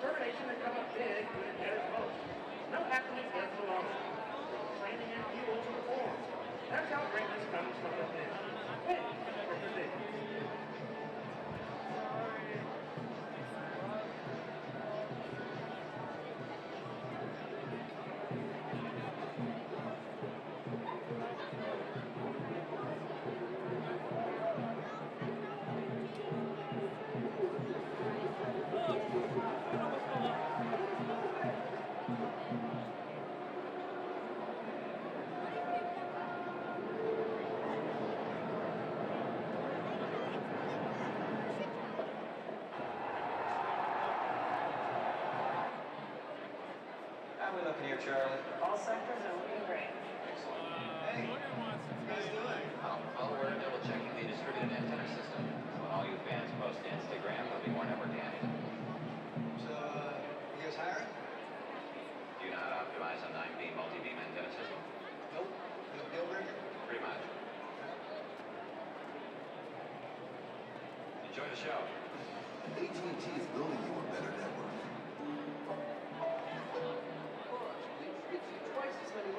determination to come up big when it matters most. No athlete gets alone. Training and fuel to perform. That's how greatness comes from within. Win for precision. How are we looking here, Charlie? All sectors are looking great. Excellent. Hey, what you guys doing? Well, we're double checking the distributed antenna system. So when all you fans post to Instagram, there'll be more network handy. So, you guys hiring? Do you know how to optimize a 9-beam multi-beam antenna system? Nope. No deal breaker? Pretty much. Enjoy the show. AT&T is building you a better network. Twice as many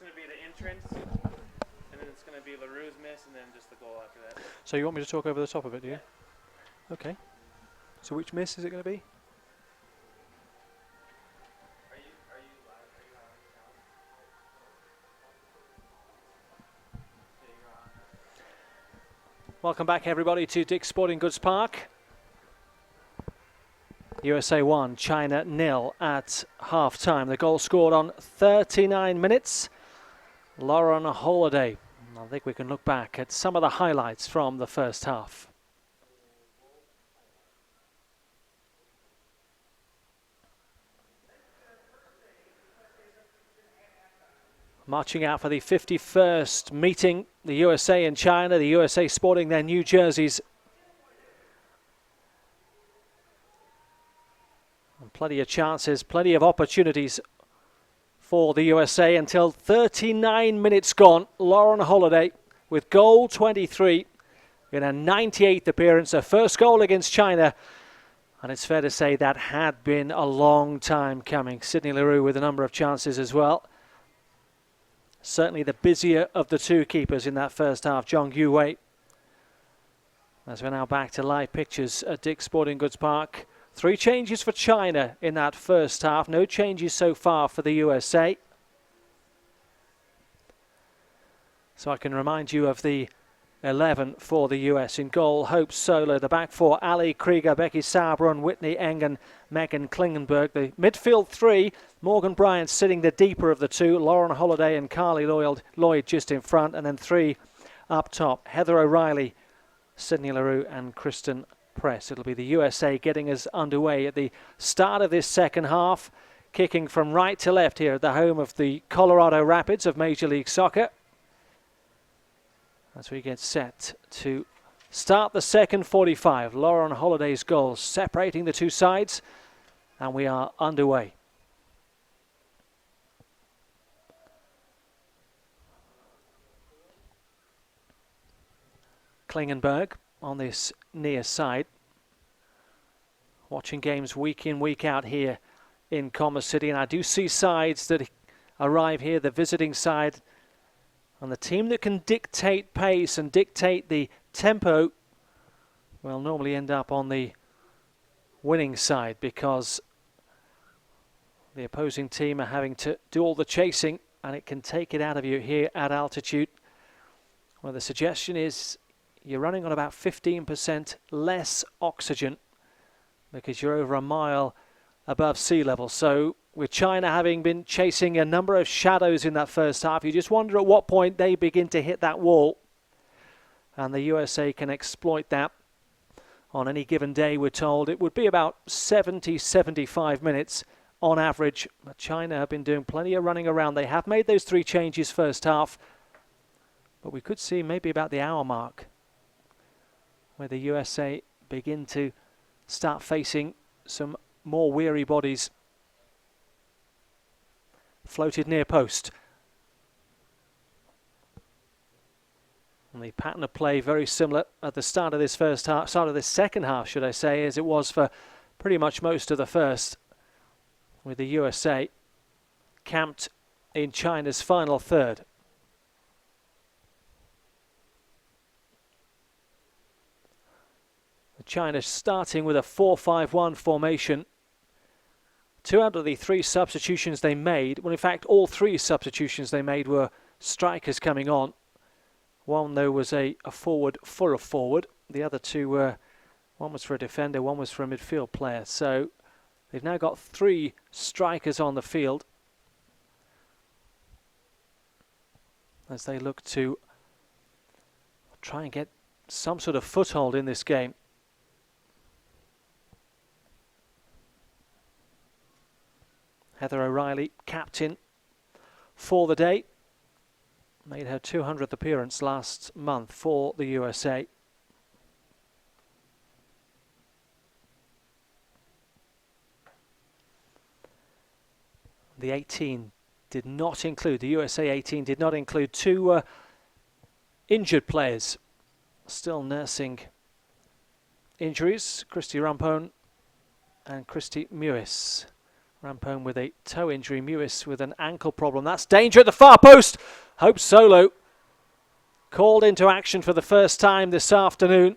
going to be the entrance, and then it's going to be LaRue's miss, and then just the goal after that. So you want me to talk over the top of it, do you? Okay. So which miss is it going to be? Welcome back, everybody, to Dick's Sporting Goods Park. USA 1, China 0 at half-time. The goal scored on 39 minutes. Lauren Holiday. I think we can look back at some of the highlights from the first half. Marching out for the 51st meeting, the USA and China, the USA sporting their new jerseys. And plenty of chances, plenty of opportunities for the USA until 39 minutes gone. Lauren Holiday with goal 23 in a 98th appearance, her first goal against China. And it's fair to say that had been a long time coming. Sydney Leroux with a number of chances as well. Certainly the busier of the two keepers in that first half, Zhong Yuwei. As we're now back to live pictures at Dick's Sporting Goods Park. 3 changes for China in that first half. No changes so far for the USA. So I can remind you of the 11 for the US. In goal, Hope Solo. The back four, Ali Krieger, Becky Sauerbrunn, Whitney Engen, Megan Klingenberg. The midfield 3, Morgan Bryant sitting the deeper of the 2. Lauren Holiday and Carly Lloyd just in front. And then 3 up top, Heather O'Reilly, Sydney Leroux and Kristen Press. It'll be the USA getting us underway at the start of this second half. Kicking from right to left here at the home of the Colorado Rapids of Major League Soccer. As we get set to start the second 45. Lauren Holiday's goals separating the two sides. And we are underway. Klingenberg on this near side. Watching games week in, week out here in Commerce City. And I do see sides that arrive here, the visiting side. And the team that can dictate pace and dictate the tempo will normally end up on the winning side, because the opposing team are having to do all the chasing and it can take it out of you here at altitude. Well, the suggestion is you're running on about 15% less oxygen because you're over a mile above sea level. So with China having been chasing a number of shadows in that first half, you just wonder at what point they begin to hit that wall. And the USA can exploit that on any given day. We're told it would be about 70-75 minutes on average. But China have been doing plenty of running around. They have made those 3 changes first half. But we could see maybe about the hour mark where the USA begin to start facing some more weary bodies. Floated near post. And the pattern of play very similar at the start of this first half, start of this second half, should I say, as it was for pretty much most of the first, with the USA camped in China's final third. China starting with a 4-5-1 formation. 2 out of the 3 substitutions they made, well, in fact, all 3 substitutions they made were strikers coming on. One, though, was a forward for a forward. The other 2 were, one was for a defender, one was for a midfield player. So they've now got 3 strikers on the field as they look to try and get some sort of foothold in this game. Heather O'Reilly, captain for the day, made her 200th appearance last month for the USA. The 18 did not include, the USA 18 did not include 2 injured players still nursing injuries, Christy Rampone and Christy Mewis. Rampone with a toe injury, Mewis with an ankle problem. That's danger at the far post. Hope Solo called into action for the first time this afternoon.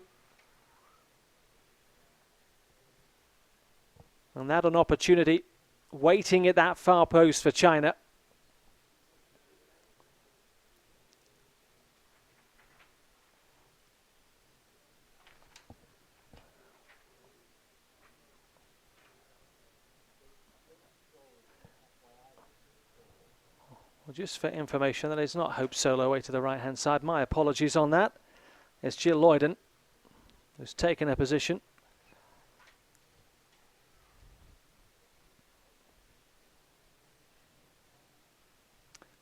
And that an opportunity waiting at that far post for China. Well, just for information, that is not Hope Solo away to the right-hand side. My apologies on that. It's Jill Loyden who's taken a position.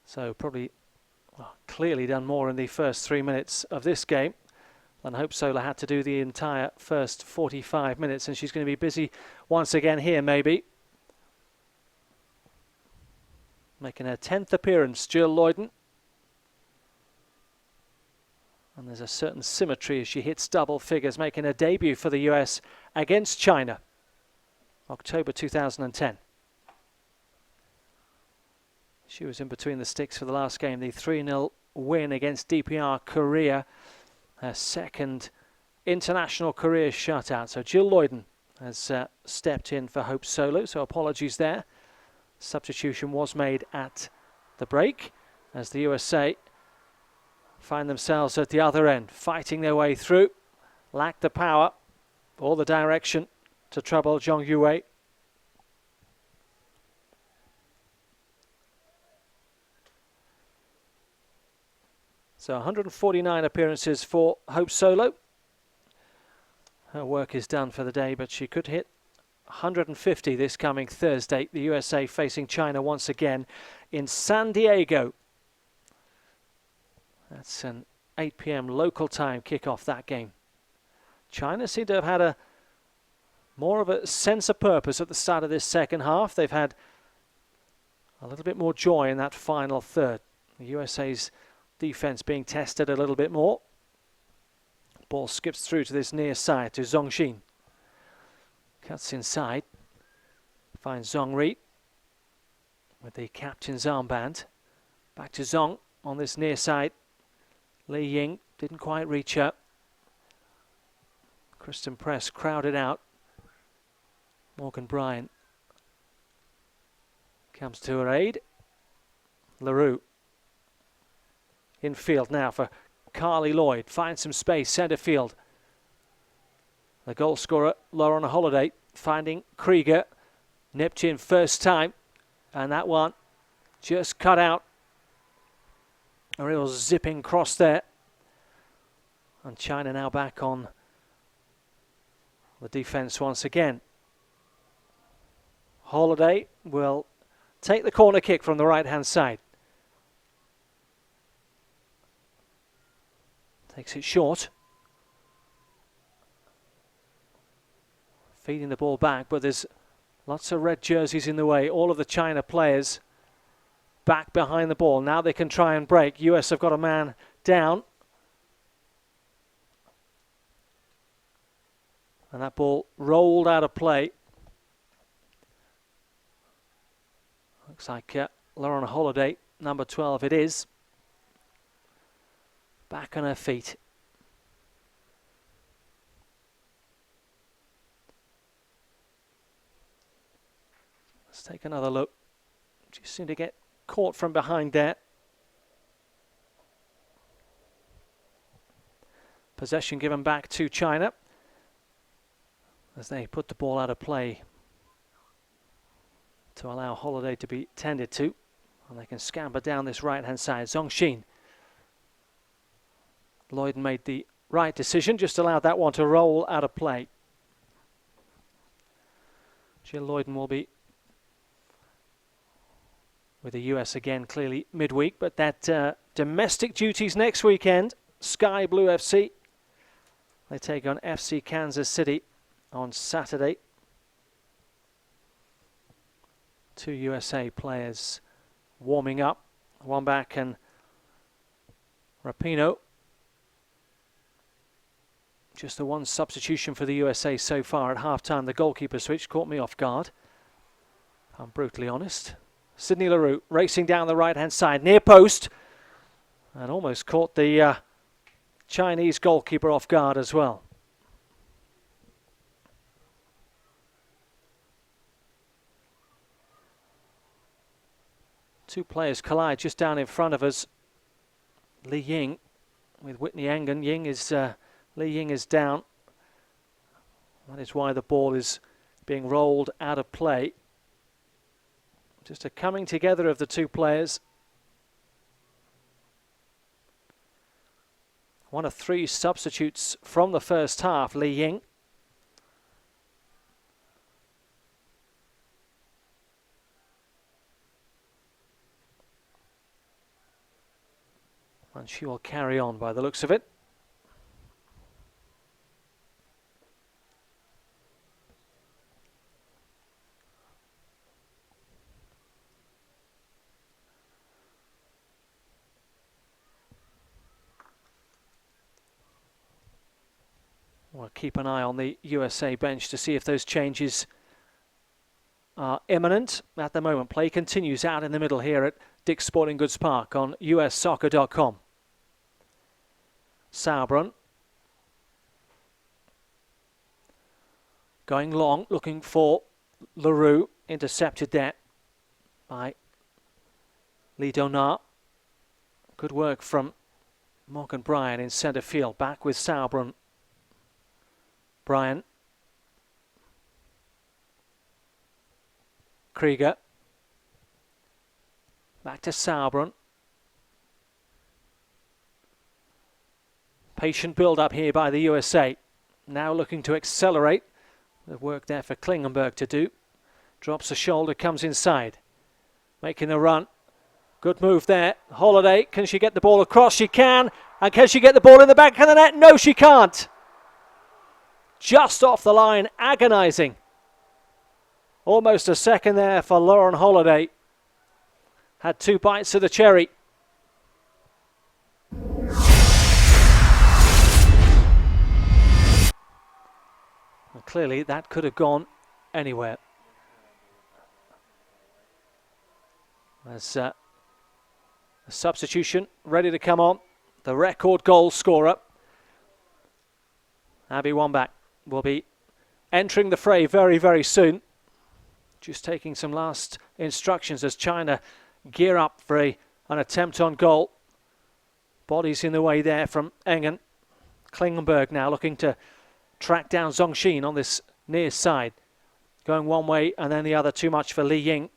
So probably clearly done more in the first 3 minutes of this game than Hope Solo had to do the entire first 45 minutes. And she's going to be busy once again here, maybe. Making her 10th appearance, Jill Loyden. And there's a certain symmetry as she hits double figures, making her debut for the US against China, October 2010. She was in between the sticks for the last game, the 3-0 win against DPR Korea, her second international career shutout. So Jill Loyden has stepped in for Hope Solo, so apologies there. Substitution was made at the break as the USA find themselves at the other end, fighting their way through, lack the power or the direction to trouble Zhong Yue. So 149 appearances for Hope Solo. Her work is done for the day, but she could hit 150 this coming Thursday. The USA facing China once again in San Diego. That's an 8 p.m. local time kickoff, that game. China seem to have had more of a sense of purpose at the start of this second half. They've had a little bit more joy in that final third. The USA's defense being tested a little bit more. Ball skips through to this near side to Zhong Xin. Cuts inside, finds Zhong Ri with the captain's armband. Back to Zhong on this near side. Li Ying didn't quite reach her. Kristen Press crowded out. Morgan Bryant comes to her aid. LaRue in field now for Carly Lloyd. Finds some space, centre field. The goal scorer, Lauren Holiday, finding Krieger. Nipped in first time. And that one just cut out. A real zipping cross there. And China now back on the defence once again. Holiday will take the corner kick from the right-hand side. Takes it short. Feeding the ball back, but there's lots of red jerseys in the way. All of the China players back behind the ball. Now they can try and break. US have got a man down. And that ball rolled out of play. Looks like Lauren Holiday, number 12 it is. Back on her feet. Let's take another look. Just seemed to get caught from behind there. Possession given back to China as they put the ball out of play to allow Holiday to be tended to. And they can scamper down this right-hand side. Zhong Xin. Lloyd made the right decision, just allowed that one to roll out of play. Jill Loyden will be with the US again, clearly midweek, but that domestic duties next weekend. Sky Blue FC. They take on FC Kansas City on Saturday. 2 USA players warming up. One back and Rapinoe. Just the one substitution for the USA so far at half-time. The goalkeeper switch caught me off guard. I'm brutally honest. Sydney Leroux racing down the right-hand side, near post, and almost caught the Chinese goalkeeper off guard as well. Two players collide just down in front of us. Li Ying with Whitney Engen. Li Ying is down. That is why the ball is being rolled out of play. Just a coming together of the two players. One of three substitutes from the first half, Li Ying. And she will carry on by the looks of it. We'll keep an eye on the USA bench to see if those changes are imminent. At the moment, play continues out in the middle here at Dick's Sporting Goods Park on ussoccer.com. Sauerbrunn going long, looking for Leroux, intercepted there by Lee Donat. Good work from Morgan Bryan in centre field, back with Sauerbrunn. Bryan. Krieger. Back to Sauerbrunn. Patient build-up here by the USA. Now looking to accelerate. The work there for Klingenberg to do. Drops the shoulder, comes inside. Making a run. Good move there. Holiday, can she get the ball across? She can. And can she get the ball in the back of the net? No, she can't. Just off the line, agonising. Almost a second there for Lauren Holiday. Had two bites of the cherry. And clearly that could have gone anywhere. As a substitution ready to come on. The record goal scorer, Abby Wambach, will be entering the fray very, very soon. Just taking some last instructions as China gear up for an attempt on goal. Bodies in the way there from Engen. Klingenberg now looking to track down Zhongxin on this near side. Going one way and then the other, too much for Li Ying.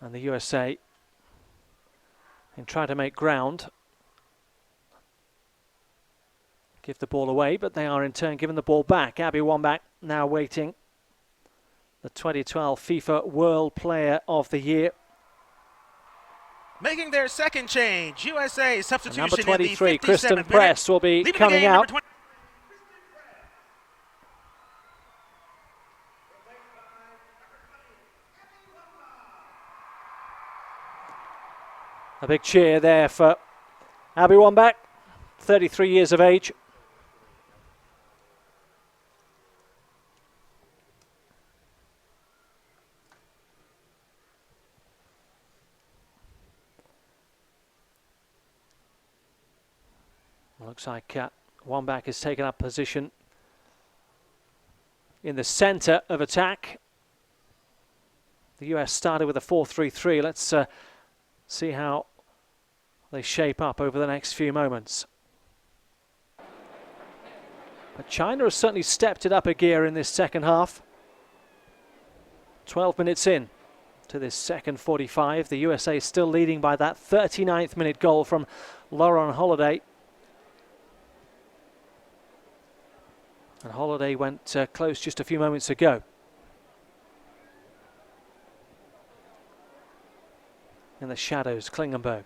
And the USA in trying to make ground. Give the ball away, but they are in turn giving the ball back. Abby Wambach now waiting. The 2012 FIFA World Player of the Year. Making their second change, USA substitution And number 23, in the Kristen 57th Press, will be minute. coming out. A big cheer there for Abby Wambach, 33 years of age. Looks like Wambach has taken up position in the centre of attack. The US started with a 4-3-3. Let's see how they shape up over the next few moments. But China has certainly stepped it up a gear in this second half. 12 minutes in to this second 45. The USA still leading by that 39th minute goal from Lauren Holiday. And Holiday went close just a few moments ago. In the shadows, Klingenberg.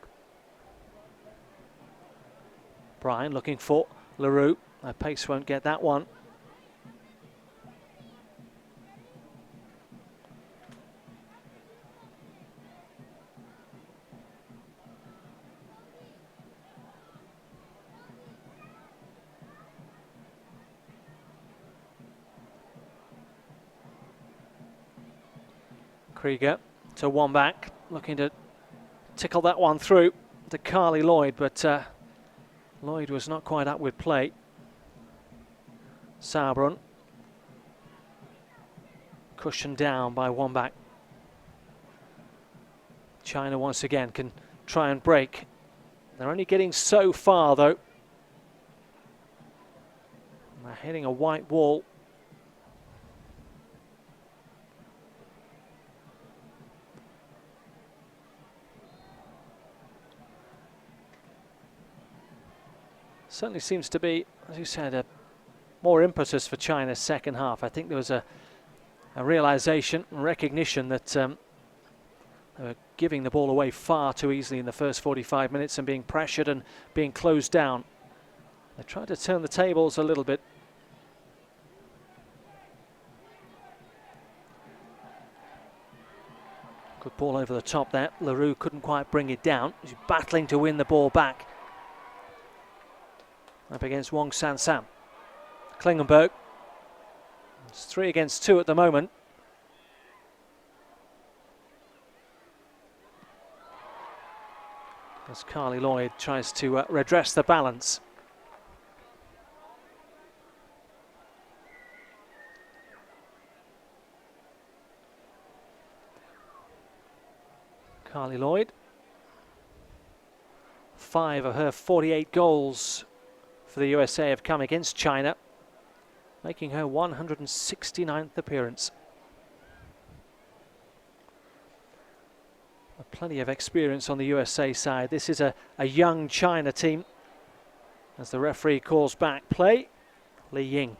Bryan looking for Leroux. Pace won't get that one. Krieger to one back, looking to tickle that one through to Carly Lloyd, but Lloyd was not quite up with play. Sauerbrunn cushioned down by one back. China once again can try and break. They're only getting so far though. They're hitting a white wall. Certainly seems to be, as you said, a more impetus for China's second half. I think there was a realization and recognition that they were giving the ball away far too easily in the first 45 minutes and being pressured and being closed down. They tried to turn the tables a little bit. Good ball over the top there. Leroux couldn't quite bring it down. He's battling to win the ball back. Up against Wong San Sam. Klingenberg. It's 3 against 2 at the moment. As Carly Lloyd tries to redress the balance. Carly Lloyd. 5 of her 48 goals for the USA have come against China, making her 169th appearance. Plenty of experience on the USA side. This is a young China team. As the referee calls back play, Li Ying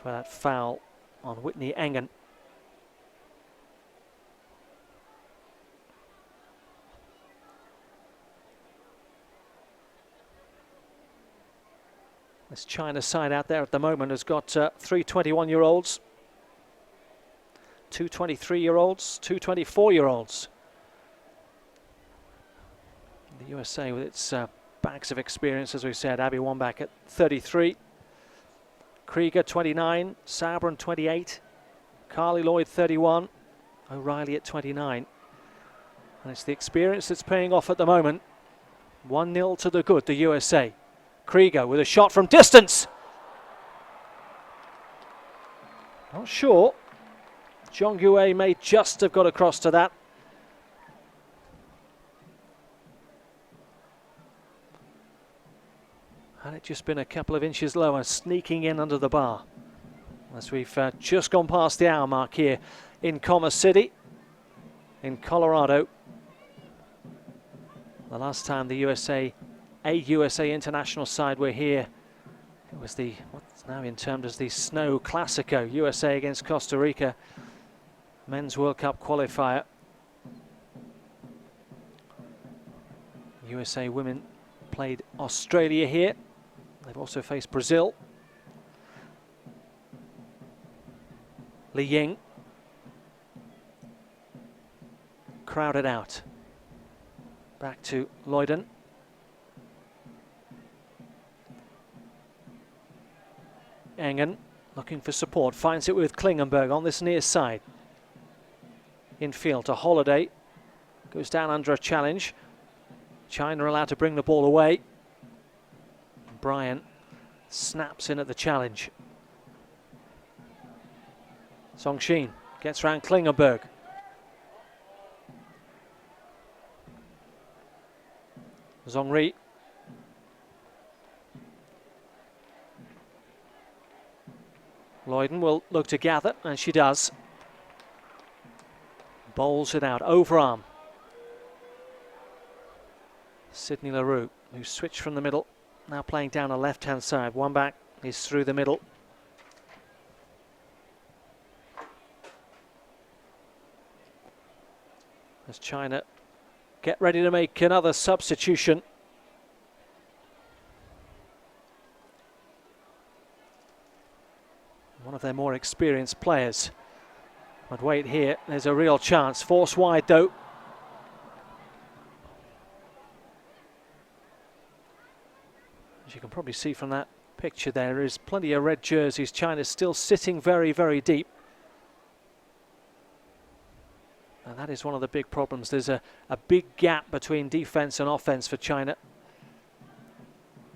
for that foul on Whitney Engen. This China side out there at the moment has got 3 21-year-olds, 2 23-year-olds, 2 24-year-olds. The USA with its bags of experience, as we said, Abby Wambach at 33, Krieger 29, Sauerbrunn 28, Carly Lloyd 31, O'Reilly at 29. And it's the experience that's paying off at the moment. 1-0 to the good, the USA. Krieger with a shot from distance. Not sure. Zhong Yue may just have got across to that. Had it just been a couple of inches lower, sneaking in under the bar. As we've just gone past the hour mark here in Commerce City, in Colorado. The last time the USA international side were here, it was the what's now in termed as the Snow Classico, USA against Costa Rica, Men's World Cup qualifier. USA women played Australia here. They've also faced Brazil. Li Ying crowded out. Back to Lloyden. Engen looking for support, finds it with Klingenberg on this near side. Infield to Holiday, goes down under a challenge. China allowed to bring the ball away. Bryant snaps in at the challenge. Song Shin gets round Klingenberg. Zhongri. Lloyden will look to gather, and she does. Bowls it out, overarm. Sydney Leroux, who switched from the middle, now playing down the left-hand side. One back is through the middle. As China get ready to make another substitution. One of their more experienced players. But wait here, there's a real chance. Force wide though. As you can probably see from that picture, there is plenty of red jerseys. China's still sitting very, very deep. And that is one of the big problems. There's a big gap between defense and offense for China.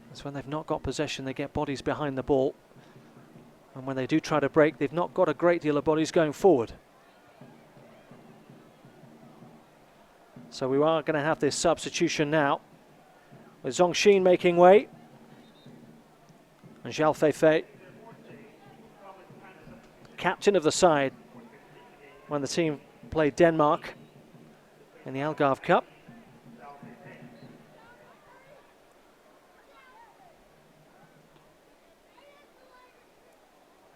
That's when they've not got possession, they get bodies behind the ball. And when they do try to break, they've not got a great deal of bodies going forward. So we are going to have this substitution now, with Zhongxin making way. And Zhao Feifei, captain of the side when the team played Denmark in the Algarve Cup.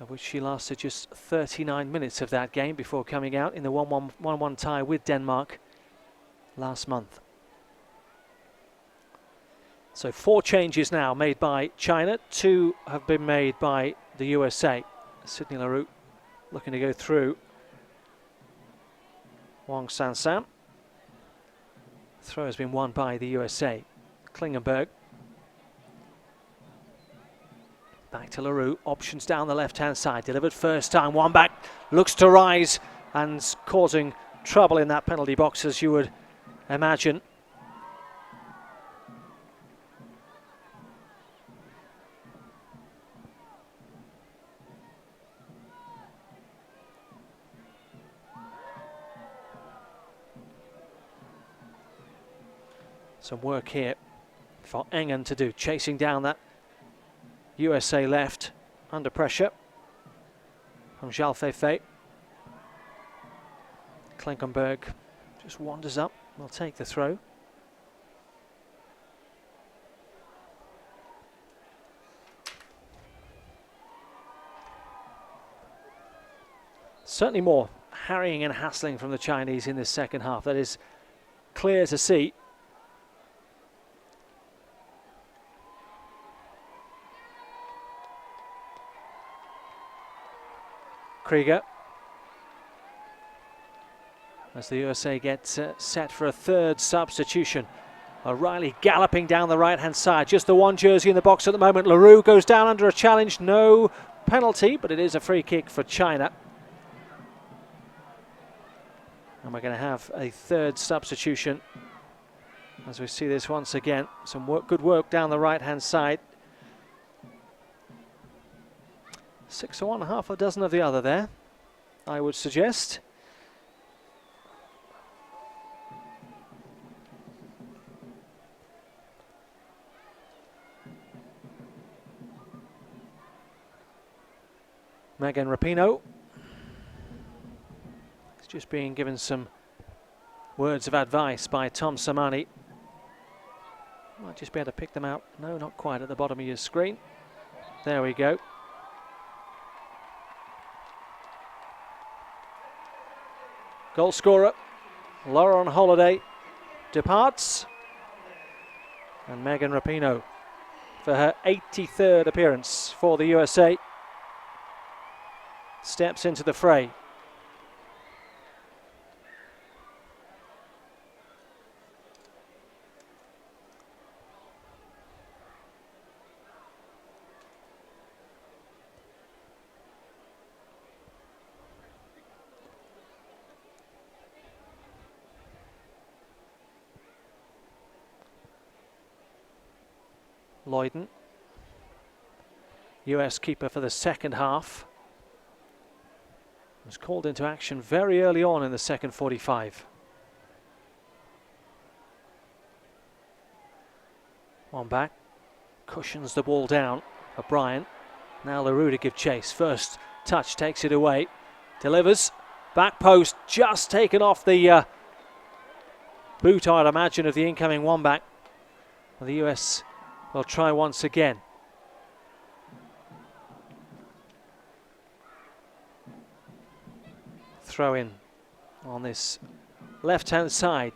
Of which she lasted just 39 minutes of that game before coming out in the 1-1 tie with Denmark last month. So 4 changes now made by China, 2 have been made by the USA. Sydney Leroux looking to go through Wang Sansan. Throw has been won by the USA. Klingenberg. Back to Leroux, options down the left-hand side, delivered first time, one back, looks to rise and causing trouble in that penalty box, as you would imagine. Some work here for Engen to do, chasing down that USA left, under pressure from Zhao Feifei. Klinkenberg just wanders up, will take the throw. Certainly more harrying and hassling from the Chinese in this second half. That is clear to see. Krieger, as the USA gets set for a third substitution. O'Reilly galloping down the right-hand side, just the one jersey in the box at the moment. Leroux goes down under a challenge, no penalty, but it is a free kick for China. And we're going to have a third substitution as we see this once again. Some good work down the right-hand side. 6 of one, half a dozen of the other there, I would suggest. Megan Rapinoe is just being given some words of advice by Tom Samani. Might just be able to pick them out. No, not quite at the bottom of your screen. There we go. Goal scorer, Lauren Holiday, departs. And Megan Rapinoe, for her 83rd appearance for the USA, steps into the fray. Lloyden, US keeper for the second half, was called into action very early on in the second 45. One back, cushions the ball down for Bryant. Now Leroux to give chase. First touch takes it away, delivers, back post just taken off the boot, I'd imagine, of the incoming one back. Well, the US will try once again. Throw in on this left-hand side.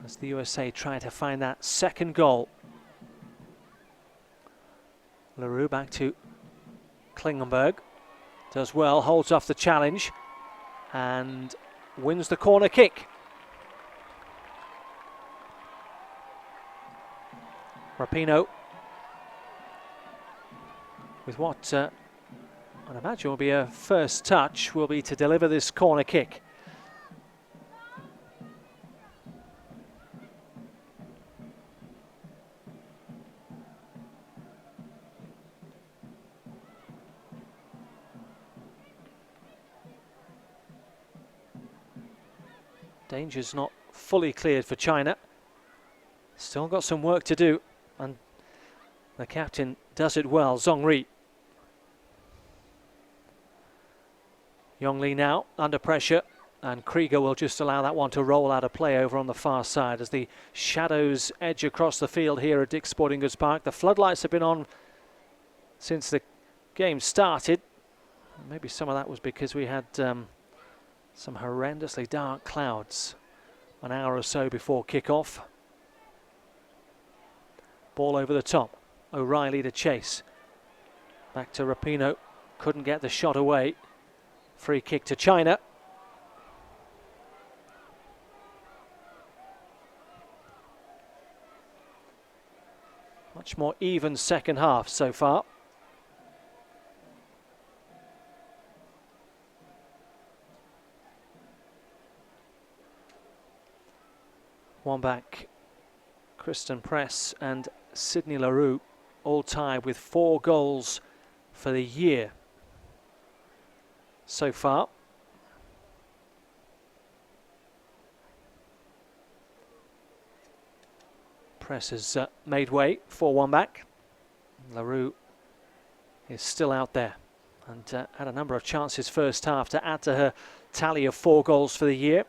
As the USA try to find that second goal. Leroux back to Klingenberg. Does well, holds off the challenge and wins the corner kick. Rapinoe with what I'd imagine will be a first touch, will be to deliver this corner kick. Danger's not fully cleared for China. Still got some work to do, and the captain does it well, Zhongri. Yongli now under pressure, and Krieger will just allow that one to roll out of play over on the far side as the shadows edge across the field here at Dick's Sporting Goods Park. The floodlights have been on since the game started. Maybe some of that was because we had some horrendously dark clouds an hour or so before kick-off. Ball over the top. O'Reilly to chase. Back to Rapinoe. Couldn't get the shot away. Free kick to China. Much more even second half so far. One back, Kristen Press and Sydney Leroux all tied with 4 goals for the year so far. Press has made way, 4-1 back. Leroux is still out there and had a number of chances first half to add to her tally of 4 goals for the year.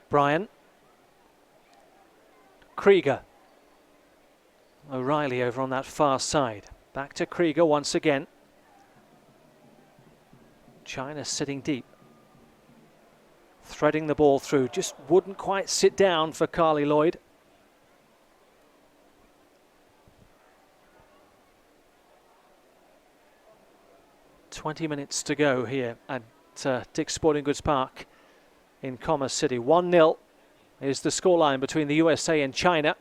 Bryan. Krieger. O'Reilly over on that far side. Back to Krieger once again. China sitting deep. Threading the ball through. Just wouldn't quite sit down for Carly Lloyd. "20 minutes to go here at Dick's Sporting Goods Park in Commerce City. 1-0 is the scoreline between the USA and China.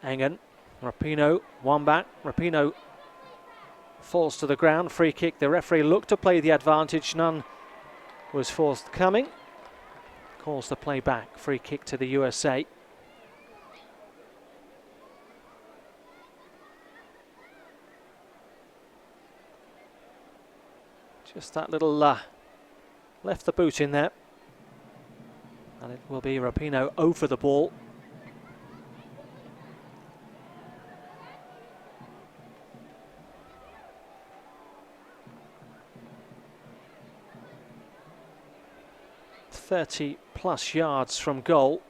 Engen, Rapinoe, one back. Rapinoe falls to the ground. Free kick. The referee looked to play the advantage. None was forthcoming. Calls the play back. Free kick to the USA. Just that little left the boot in there. And it will be Rapinoe over the ball. +30 yards from goal.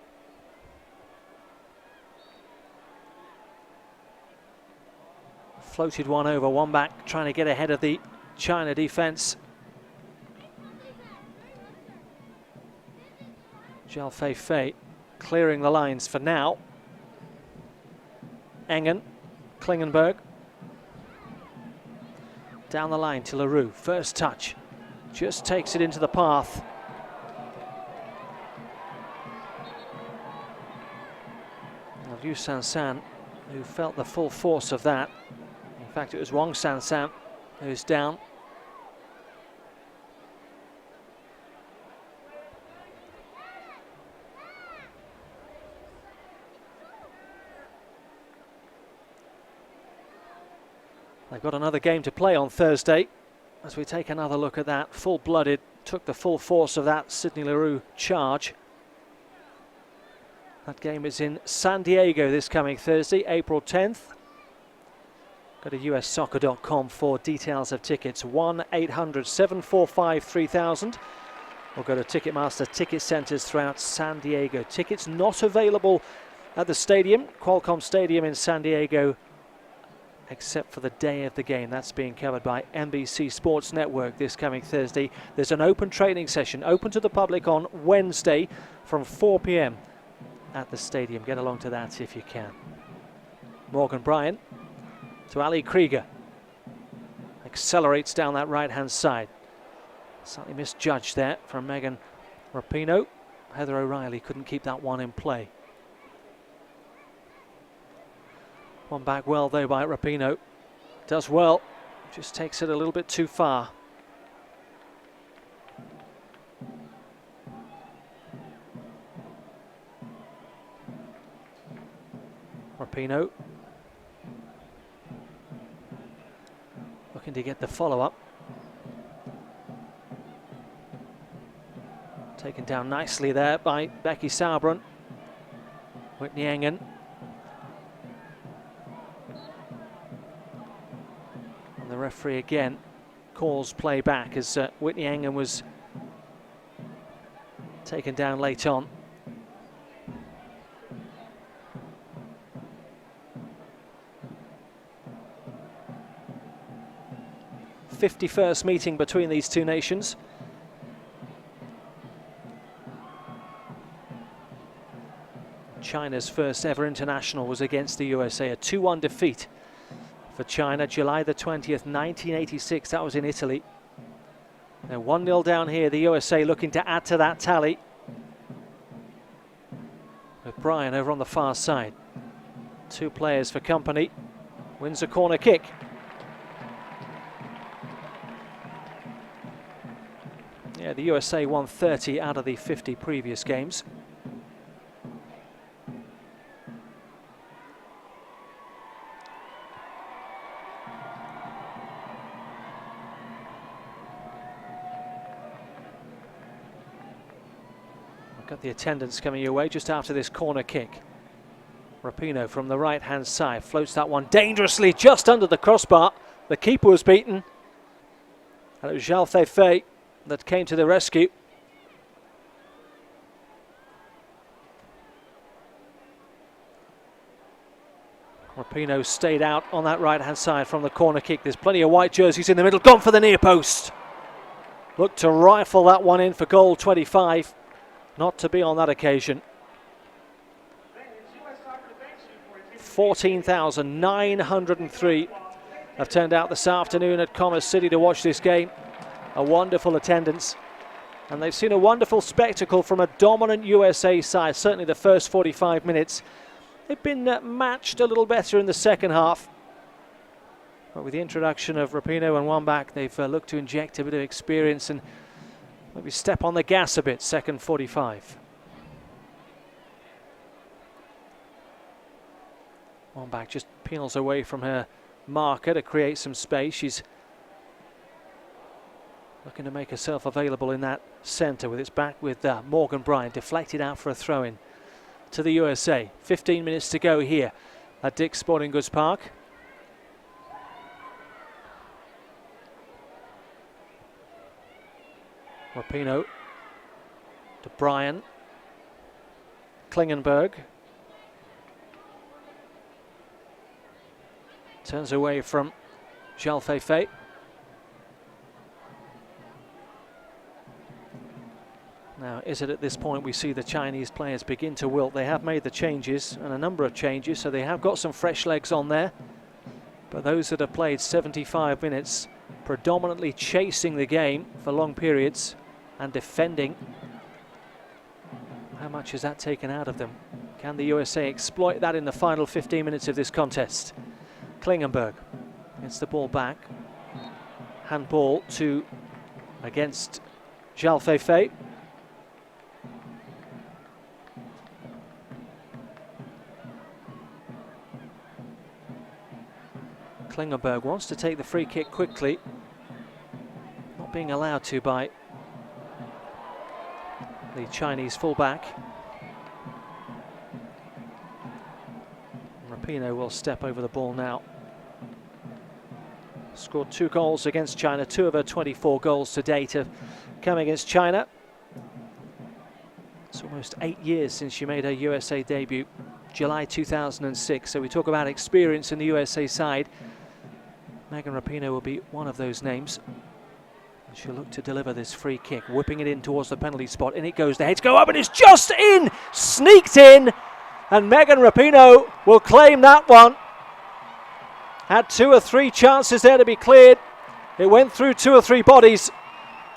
Floated one over, one back, trying to get ahead of the China defence. Zhao Fei clearing the lines for now. Engen, Klingenberg. Down the line to Leroux. First touch. Just takes it into the path. Liu Sansan, who felt the full force of that. In fact, it was Wang Sansan who's down. They've got another game to play on Thursday. As we take another look at that, full-blooded, took the full force of that Sydney Leroux charge. That game is in San Diego this coming Thursday, April 10th. Go to ussoccer.com for details of tickets. 1-800-745-3000. Or go to Ticketmaster ticket centres throughout San Diego. Tickets not available at the stadium, Qualcomm Stadium in San Diego, except for the day of the game. That's being covered by NBC Sports Network this coming Thursday. There's an open training session, open to the public on Wednesday from 4 p.m. at the stadium. Get along to that if you can. Morgan Bryan to Ali Krieger. Accelerates down that right-hand side. Slightly misjudged there from Megan Rapinoe. Heather O'Reilly couldn't keep that one in play. One back well though by Rapinoe. Does well, just takes it a little bit too far. Rapinoe looking to get the follow-up. Taken down nicely there by Becky Sauerbrunn. Whitney Engen. And the referee again calls play back as Whitney Engen was taken down late on. '51st meeting between these two nations. China's first ever international was against the USA, a 2-1 defeat for China, July the 20th, 1986. That was in Italy. They're 1-0 down here, the USA looking to add to that tally, with Bryan over on the far side. Two players for company. Wins a corner kick. Yeah, the USA won 30 out of the 50 previous games. Got the attendance coming your way just after this corner kick. Rapinoe from the right-hand side floats that one dangerously just under the crossbar. The keeper was beaten, and it was Zhao Feifei that came to the rescue. Rapinoe stayed out on that right-hand side from the corner kick. There's plenty of white jerseys in the middle. Gone for the near post. Looked to rifle that one in for goal 25. Not to be on that occasion. 14,903 have turned out this afternoon at Commerce City to watch this game. A wonderful attendance. And they've seen a wonderful spectacle from a dominant USA side. Certainly the first 45 minutes. They've been matched a little better in the second half. But with the introduction of Rapinoe and Wambach, they've looked to inject a bit of experience and maybe step on the gas a bit, second 45. Wambach just peels away from her marker to create some space. She's looking to make herself available in that centre with its back with Morgan Bryan, deflected out for a throw-in to the USA. 15 minutes to go here at Dick's Sporting Goods Park. Rapinoe to Bryan. Klingenberg turns away from Zhao Feifei. Now, is it at this point we see the Chinese players begin to wilt? They have made the changes, and a number of changes, so they have got some fresh legs on there. But those that have played 75 minutes, predominantly chasing the game for long periods and defending, how much has that taken out of them? Can the USA exploit that in the final 15 minutes of this contest? Klingenberg gets the ball back. Handball to against Zhao Feifei. Klingenberg wants to take the free kick quickly, not being allowed to by the Chinese fullback. Rapinoe will step over the ball now. Scored 2 goals against China, 2 of her 24 goals to date have come against China. It's almost 8 years since she made her USA debut, July 2006. So we talk about experience in the USA side. Megan Rapinoe will be one of those names. She'll look to deliver this free kick, whipping it in towards the penalty spot. In it goes, the heads go up and it's just in! Sneaked in! And Megan Rapinoe will claim that one. Had 2 or 3 chances there to be cleared. It went through 2 or 3 bodies.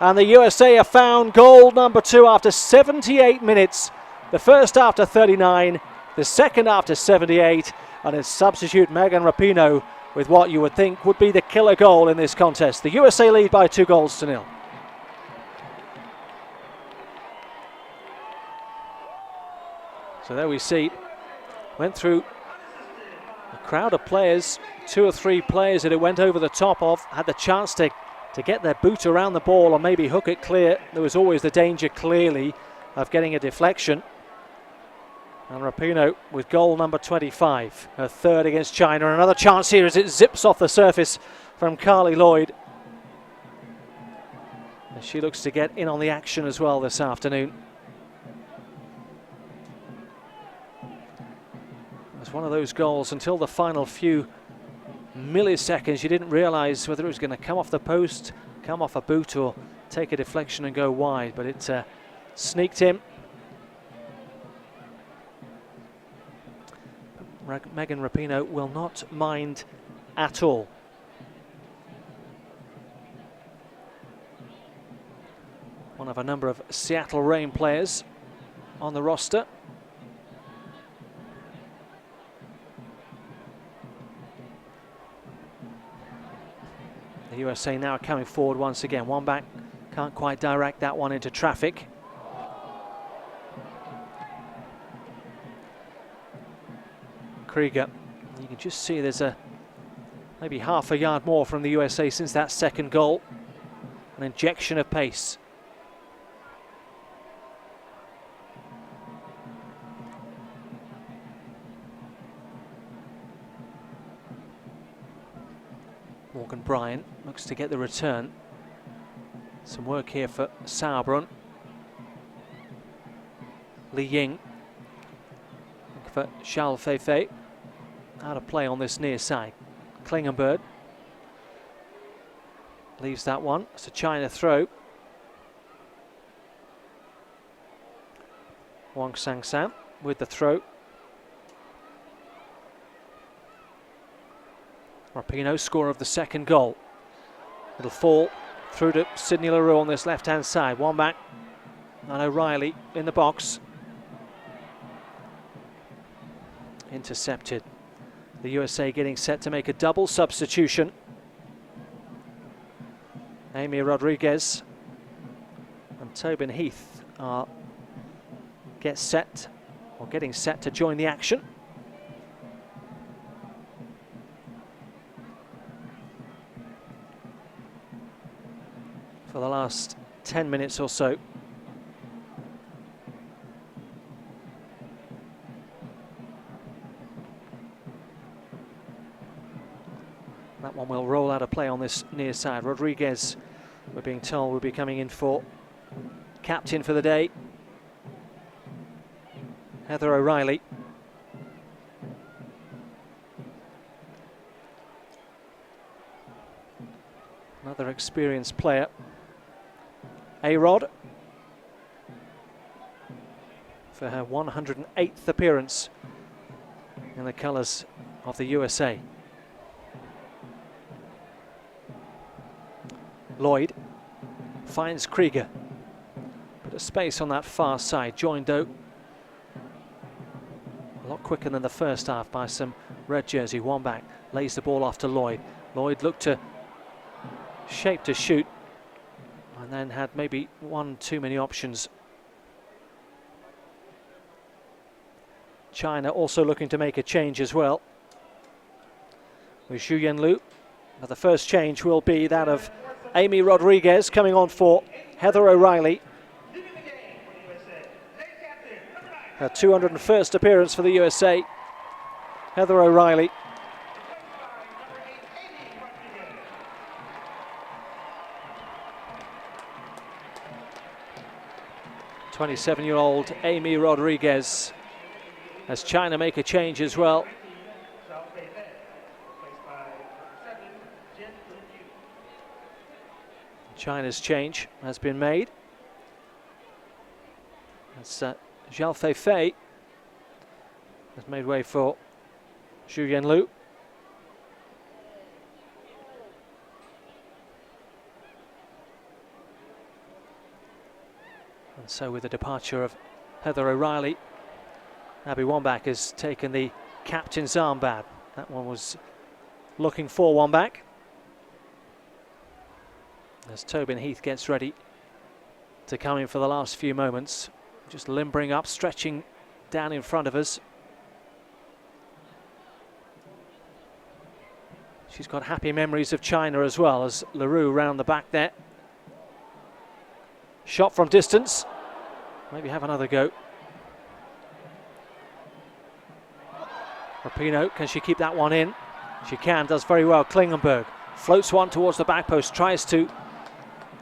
And the USA have found goal number 2 after 78 minutes. The first after 39, the second after 78, and it's substitute Megan Rapinoe with what you would think would be the killer goal in this contest. The USA lead by 2-0. So there we see, went through a crowd of players, 2 or 3 players that it went over the top of, had the chance to get their boot around the ball or maybe hook it clear. There was always the danger, clearly, of getting a deflection. And Rapinoe with goal number 25, her third against China. Another chance here as it zips off the surface from Carly Lloyd. And she looks to get in on the action as well this afternoon. It was one of those goals until the final few milliseconds. You didn't realise whether it was going to come off the post, come off a boot, or take a deflection and go wide, but it sneaked in. Megan Rapinoe will not mind at all. One of a number of Seattle Reign players on the roster. The USA now coming forward once again. One back, can't quite direct that one into traffic. Krieger, you can just see there's maybe half a yard more from the USA since that second goal. An injection of pace. Morgan Bryant looks to get the return. Some work here for Sauerbrunn. Li Ying for Xiao Feifei. Out of play on this near side. Klingenberg leaves that one. It's a China throw. Wang Sang-sam with the throw. Rapinoe, scorer of the second goal. It'll fall through to Sydney Leroux on this left-hand side. One back, and O'Reilly in the box. Intercepted. The USA getting set to make a double substitution. Amy Rodriguez and Tobin Heath are getting set to join the action. For the last 10 minutes or so. That one will roll out of play on this near side. Rodriguez, we're being told, will be coming in for captain for the day. Heather O'Reilly. Another experienced player. A-Rod for her 108th appearance in the colours of the USA. Lloyd finds Krieger. Bit of space on that far side. Joined out a lot quicker than the first half by some red jersey. One back, lays the ball off to Lloyd. Lloyd looked to shape to shoot and then had maybe one too many options. China also looking to make a change as well with Zhu Yanlu. But the first change will be that of Amy Rodriguez coming on for Heather O'Reilly. Her 201st appearance for the USA. Heather O'Reilly. '27-year-old Amy Rodriguez, as China make a change as well. China's change has been made. That's Xiao Feifei has made way for Zhu Yanlu. And so with the departure of Heather O'Reilly, Abby Wambach has taken the captain's armband. That one was looking for Wambach. As Tobin Heath gets ready to come in for the last few moments, just limbering up, stretching down in front of us. She's got happy memories of China as well, as LaRue round the back there. Shot from distance. Maybe have another go. Rapinoe, can she keep that one in? She can, does very well. Klingenberg floats one towards the back post, tries to,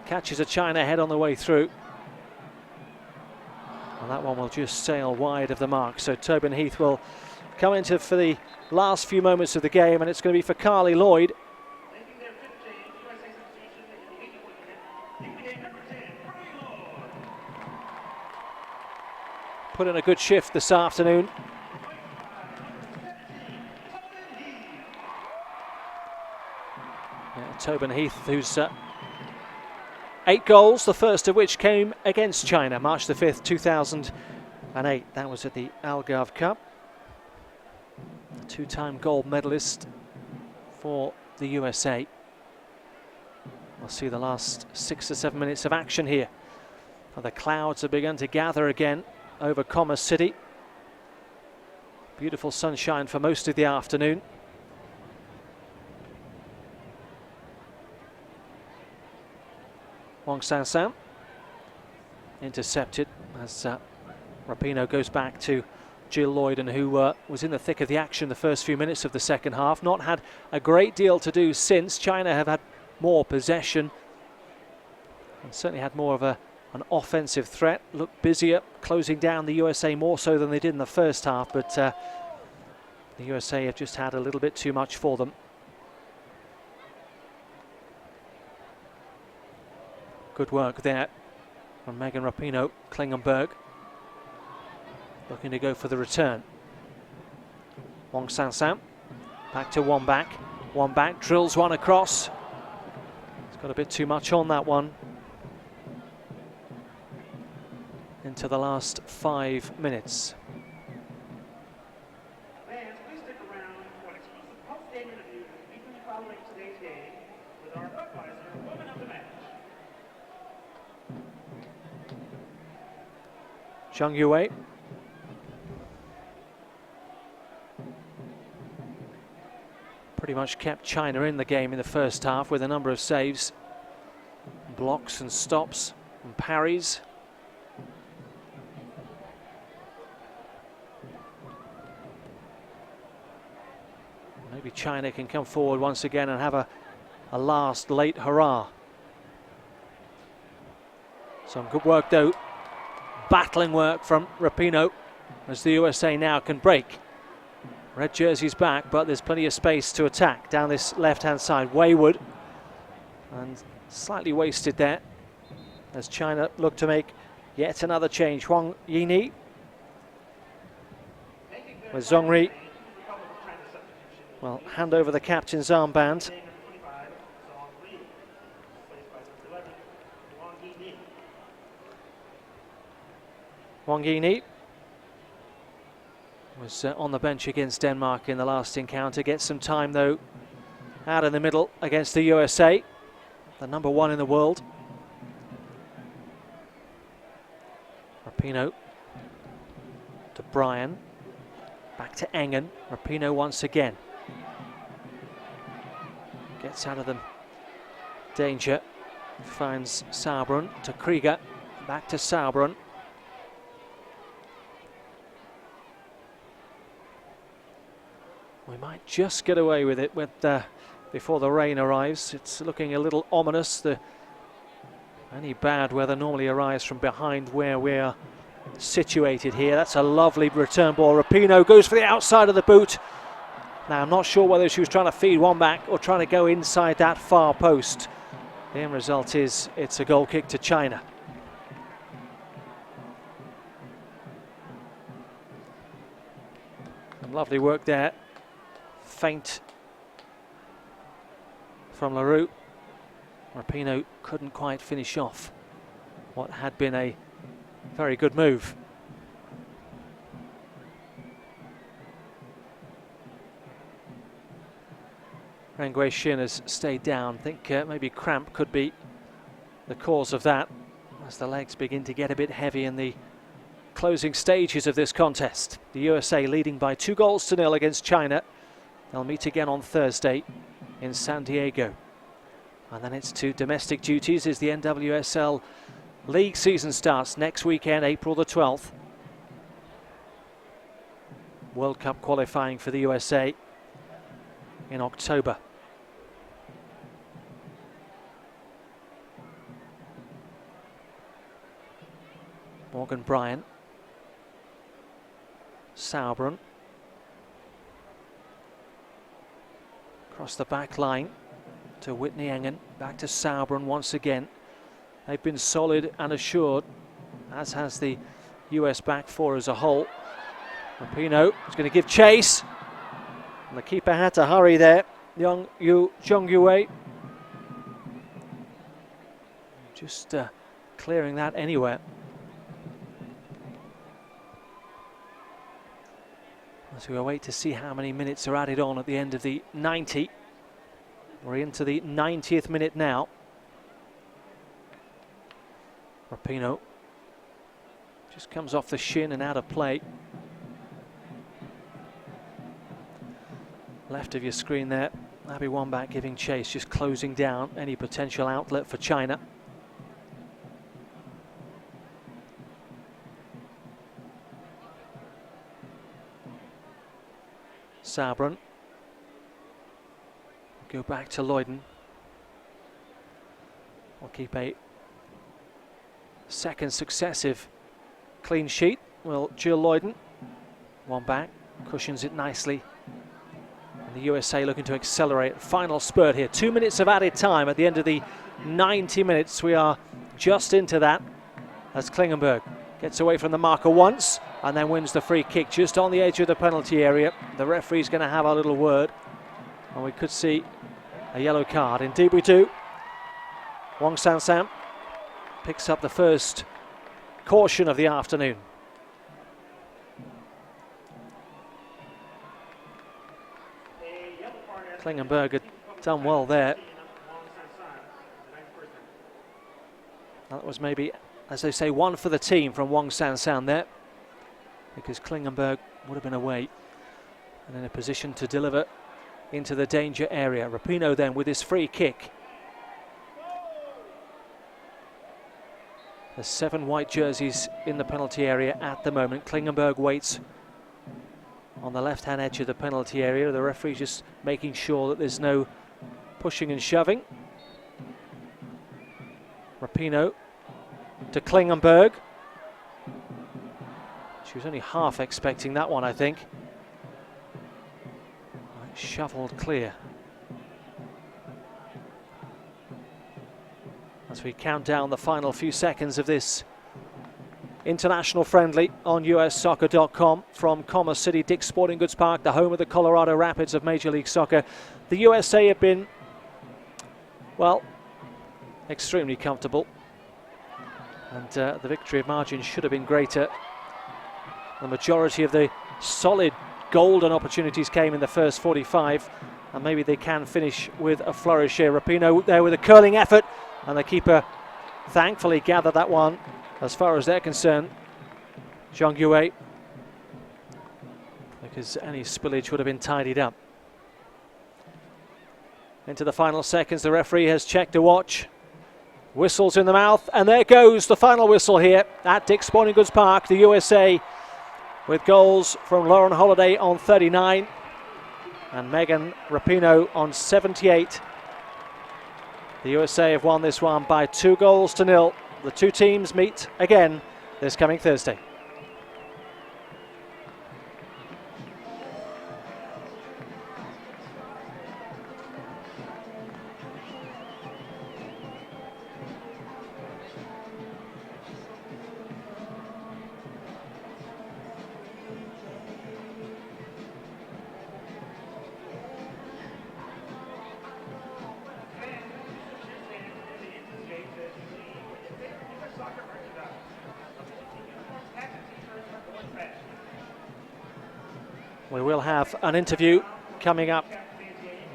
catches a China head on the way through. And that one will just sail wide of the mark. So Tobin Heath will come into for the last few moments of the game, and it's going to be for Carly Lloyd. Put in a good shift this afternoon. Tobin Heath, who's 8 goals, the first of which came against China, March the 5th, 2008. That was at the Algarve Cup. Two-time gold medalist for the USA. We'll see the last 6 to 7 minutes of action here. The clouds have begun to gather again over Commerce City. Beautiful sunshine for most of the afternoon. Wong San intercepted as Rapinoe goes back to Jill Lloyd, and who was in the thick of the action the first few minutes of the second half. Not had a great deal to do since. China have had more possession and certainly had more of an offensive threat. Looked busier, closing down the USA more so than they did in the first half, but the USA have just had a little bit too much for them. Good work there from Megan Rapinoe. Klingenberg looking to go for the return. Wong San back to Wambach. Wambach drills one across. It's got a bit too much on that one. Into the last 5 minutes. Fans, please stick around for an exclusive post-game interview immediately following today's game with our Budweiser Woman of the Match. Zhang Yue. Pretty much kept China in the game in the first half with a number of saves, blocks and stops and parries. Maybe China can come forward once again and have a last late hurrah. Some good work though. Battling work from Rapinoe as the USA now can break. Red jersey's back, but there's plenty of space to attack down this left-hand side. Wayward, and slightly wasted there as China look to make yet another change. Huang Yini with Zhongri. Well, hand over the captain's armband. Wang Yini was on the bench against Denmark in the last encounter. Gets some time though out in the middle against the USA, the number 1 in the world. Rapinoe to Bryan, back to Engen. Rapinoe once again gets out of the danger, finds Sauerbrunn to Krieger, back to Sauerbrunn. We might just get away with it with before the rain arrives. It's looking a little ominous. Any bad weather normally arrives from behind where we're situated here. That's a lovely return ball. Rapinoe goes for the outside of the boot. Now I'm not sure whether she was trying to feed one back or trying to go inside that far post. The end result is it's a goal kick to China. And lovely work there. Feint from LaRue. Rapinoe couldn't quite finish off what had been a Very good move. Ren Guixin has stayed down. I think maybe cramp could be the cause of that, as the legs begin to get a bit heavy in the closing stages of this contest. The USA leading by 2-0 against China. They'll meet again on Thursday in San Diego. And then it's to domestic duties as the NWSL League season starts next weekend, April the 12th. World Cup qualifying for the USA in October. Morgan Bryant, Sauerbrunn, across the back line to Whitney Engen, back to Sauerbrunn once again. They've been solid and assured, as has the US back four as a whole. Rapinoe is going to give chase, and the keeper had to hurry there. Jung Yue just clearing that anywhere. As we await to see how many minutes are added on at the end of the 90. We're into the 90th minute now. Rapinoe just comes off the shin and out of play. Left of your screen there, Abby Wambach giving chase, just closing down any potential outlet for China. Sauerbrunn. Go back to Leuden. We'll keep a second successive clean sheet. Well, Jill Leuden. Wambach cushions it nicely. And the USA looking to accelerate. Final spurt here. 2 minutes of added time at the end of the 90 minutes. We are just into that as Klingenberg gets away from the marker once and then wins the free kick just on the edge of the penalty area. The referee's going to have a little word, and we could see a yellow card. Indeed we do. Wong San-Sam picks up the first caution of the afternoon. Klingenberg had done well there. That was maybe, as they say, one for the team from Wong San-Sam there, because Klingenberg would have been away and in a position to deliver into the danger area. Rapinoe then with his free kick. There's 7 white jerseys in the penalty area at the moment. Klingenberg waits on the left-hand edge of the penalty area. The referee just making sure that there's no pushing and shoving. Rapinoe to Klingenberg. She was only half expecting that one, I think. Shoveled clear. As we count down the final few seconds of this international friendly on ussoccer.com from Commerce City, Dick's Sporting Goods Park, the home of the Colorado Rapids of Major League Soccer. The USA have been, well, extremely comfortable, and the victory margin should have been greater. The majority of the solid golden opportunities came in the first 45, and maybe they can finish with a flourish here. Rapinoe there with a curling effort, and the keeper thankfully gathered that one as far as they're concerned. Jung Yue, because any spillage would have been tidied up. Into the final seconds, the referee has checked a watch. Whistles in the mouth, and there goes the final whistle here at Dick's Sporting Goods Park. The USA with goals from Lauren Holiday on 39 and Megan Rapinoe on 78. The USA have won this one by 2-0. The two teams meet again this coming Thursday. We will have an interview coming up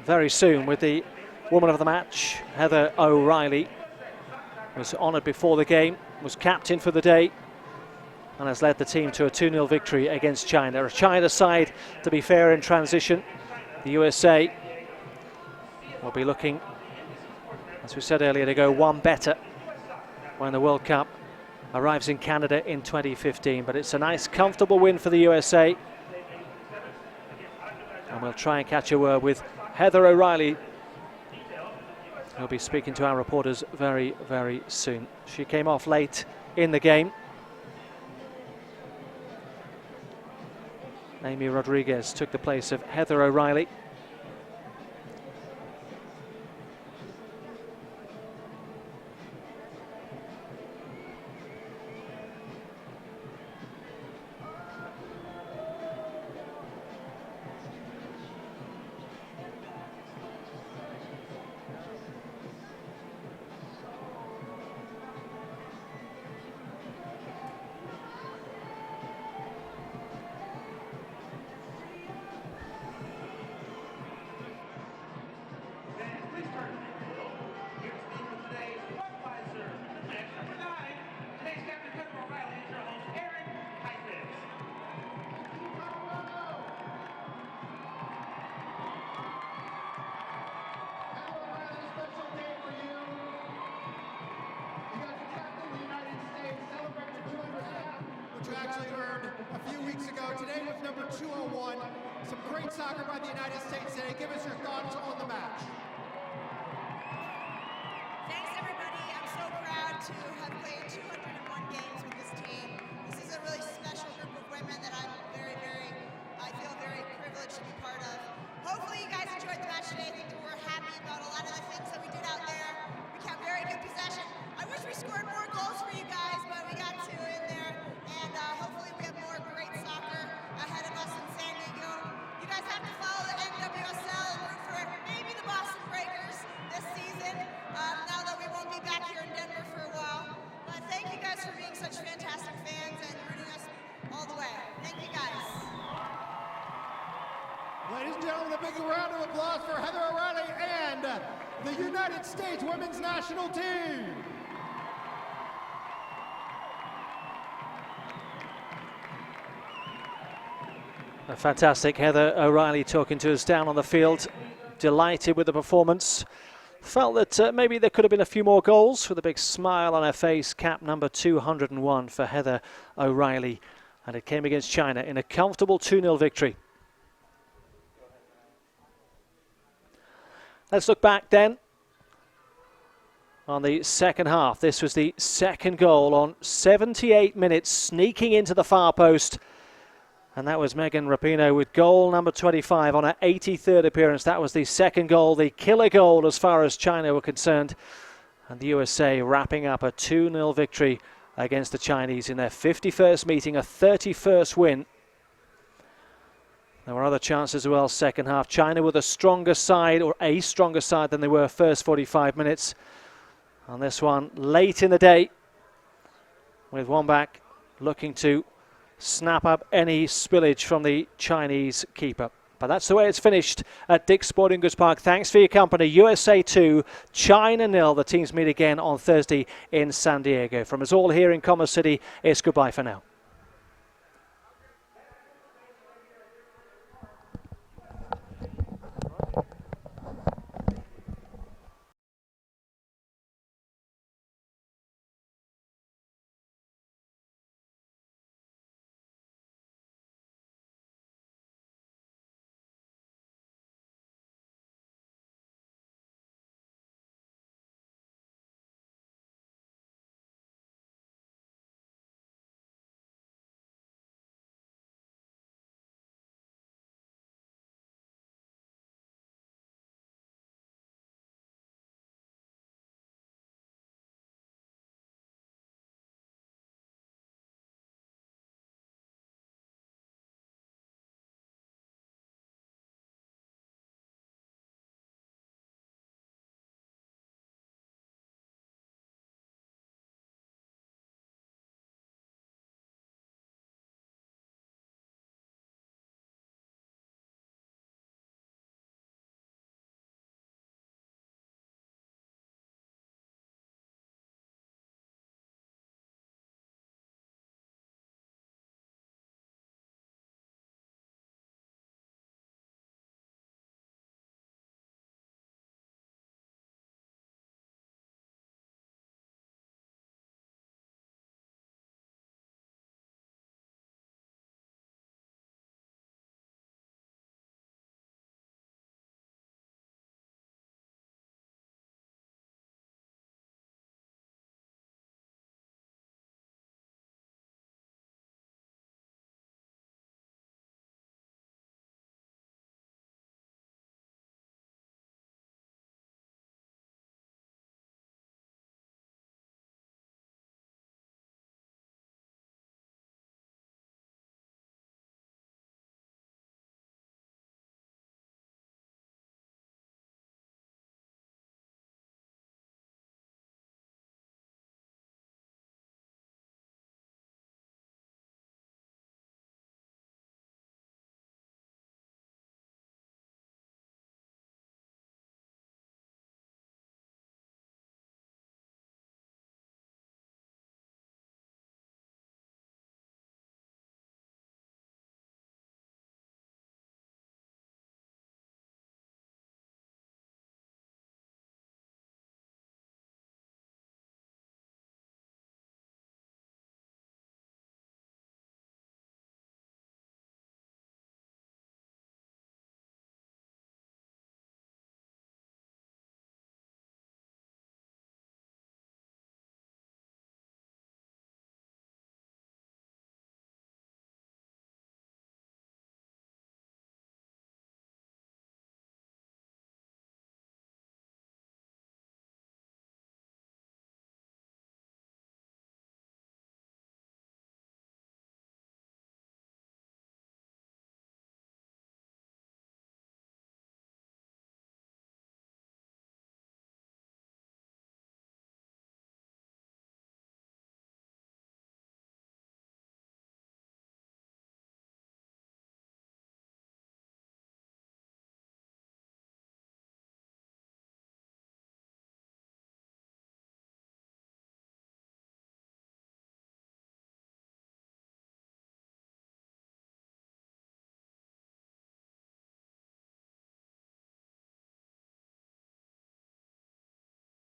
very soon with the woman of the match, Heather O'Reilly. Was honoured before the game, was captain for the day, and has led the team to a 2-0 victory against China. A China side, to be fair, in transition. The USA will be looking, as we said earlier, to go one better when the World Cup arrives in Canada in 2015. But it's a nice, comfortable win for the USA. And we'll try and catch a word with Heather O'Reilly. We'll be speaking to our reporters very, very soon. She came off late in the game. Amy Rodriguez took the place of Heather O'Reilly. You actually earned a few weeks ago. Today was number 201. Some great soccer by the United States today. Give us your thoughts on the match. Thanks, everybody. I'm so proud to have played 201 games with this team. This is a really special group of women that I feel very privileged to be part of. Hopefully you guys enjoyed the match today. I think that we're happy about a lot of the things that we did out there. We kept very good possession. I wish we scored more goals for you guys, but we got 2 in there. And hopefully we have more great soccer ahead of us in San Diego. You guys have to follow the NWSL and root for maybe the Boston Breakers this season, now that we won't be back here in Denver for a while. But thank you guys for being such fantastic fans and rooting us all the way. Thank you guys. Ladies and gentlemen, a big round of applause for Heather O'Reilly and the United States women's national team. Fantastic. Heather O'Reilly talking to us down on the field. Delighted with the performance. Felt that maybe there could have been a few more goals, with a big smile on her face. Cap number 201 for Heather O'Reilly. And it came against China in a comfortable 2-0 victory. Let's look back then on the second half. This was the second goal on 78 minutes, sneaking into the far post. And that was Megan Rapinoe with goal number 25 on her 83rd appearance. That was the second goal, the killer goal as far as China were concerned. And the USA wrapping up a 2-0 victory against the Chinese in their 51st meeting, a 31st win. There were other chances as well second half. China with a stronger side, or a stronger side than they were first 45 minutes. On this one, late in the day, with Wambach looking to snap up any spillage from the Chinese keeper. But that's the way it's finished at Dick's Sporting Goods Park. Thanks for your company. USA 2, China 0. The teams meet again on Thursday in San Diego. From us all here in Commerce City, it's goodbye for now.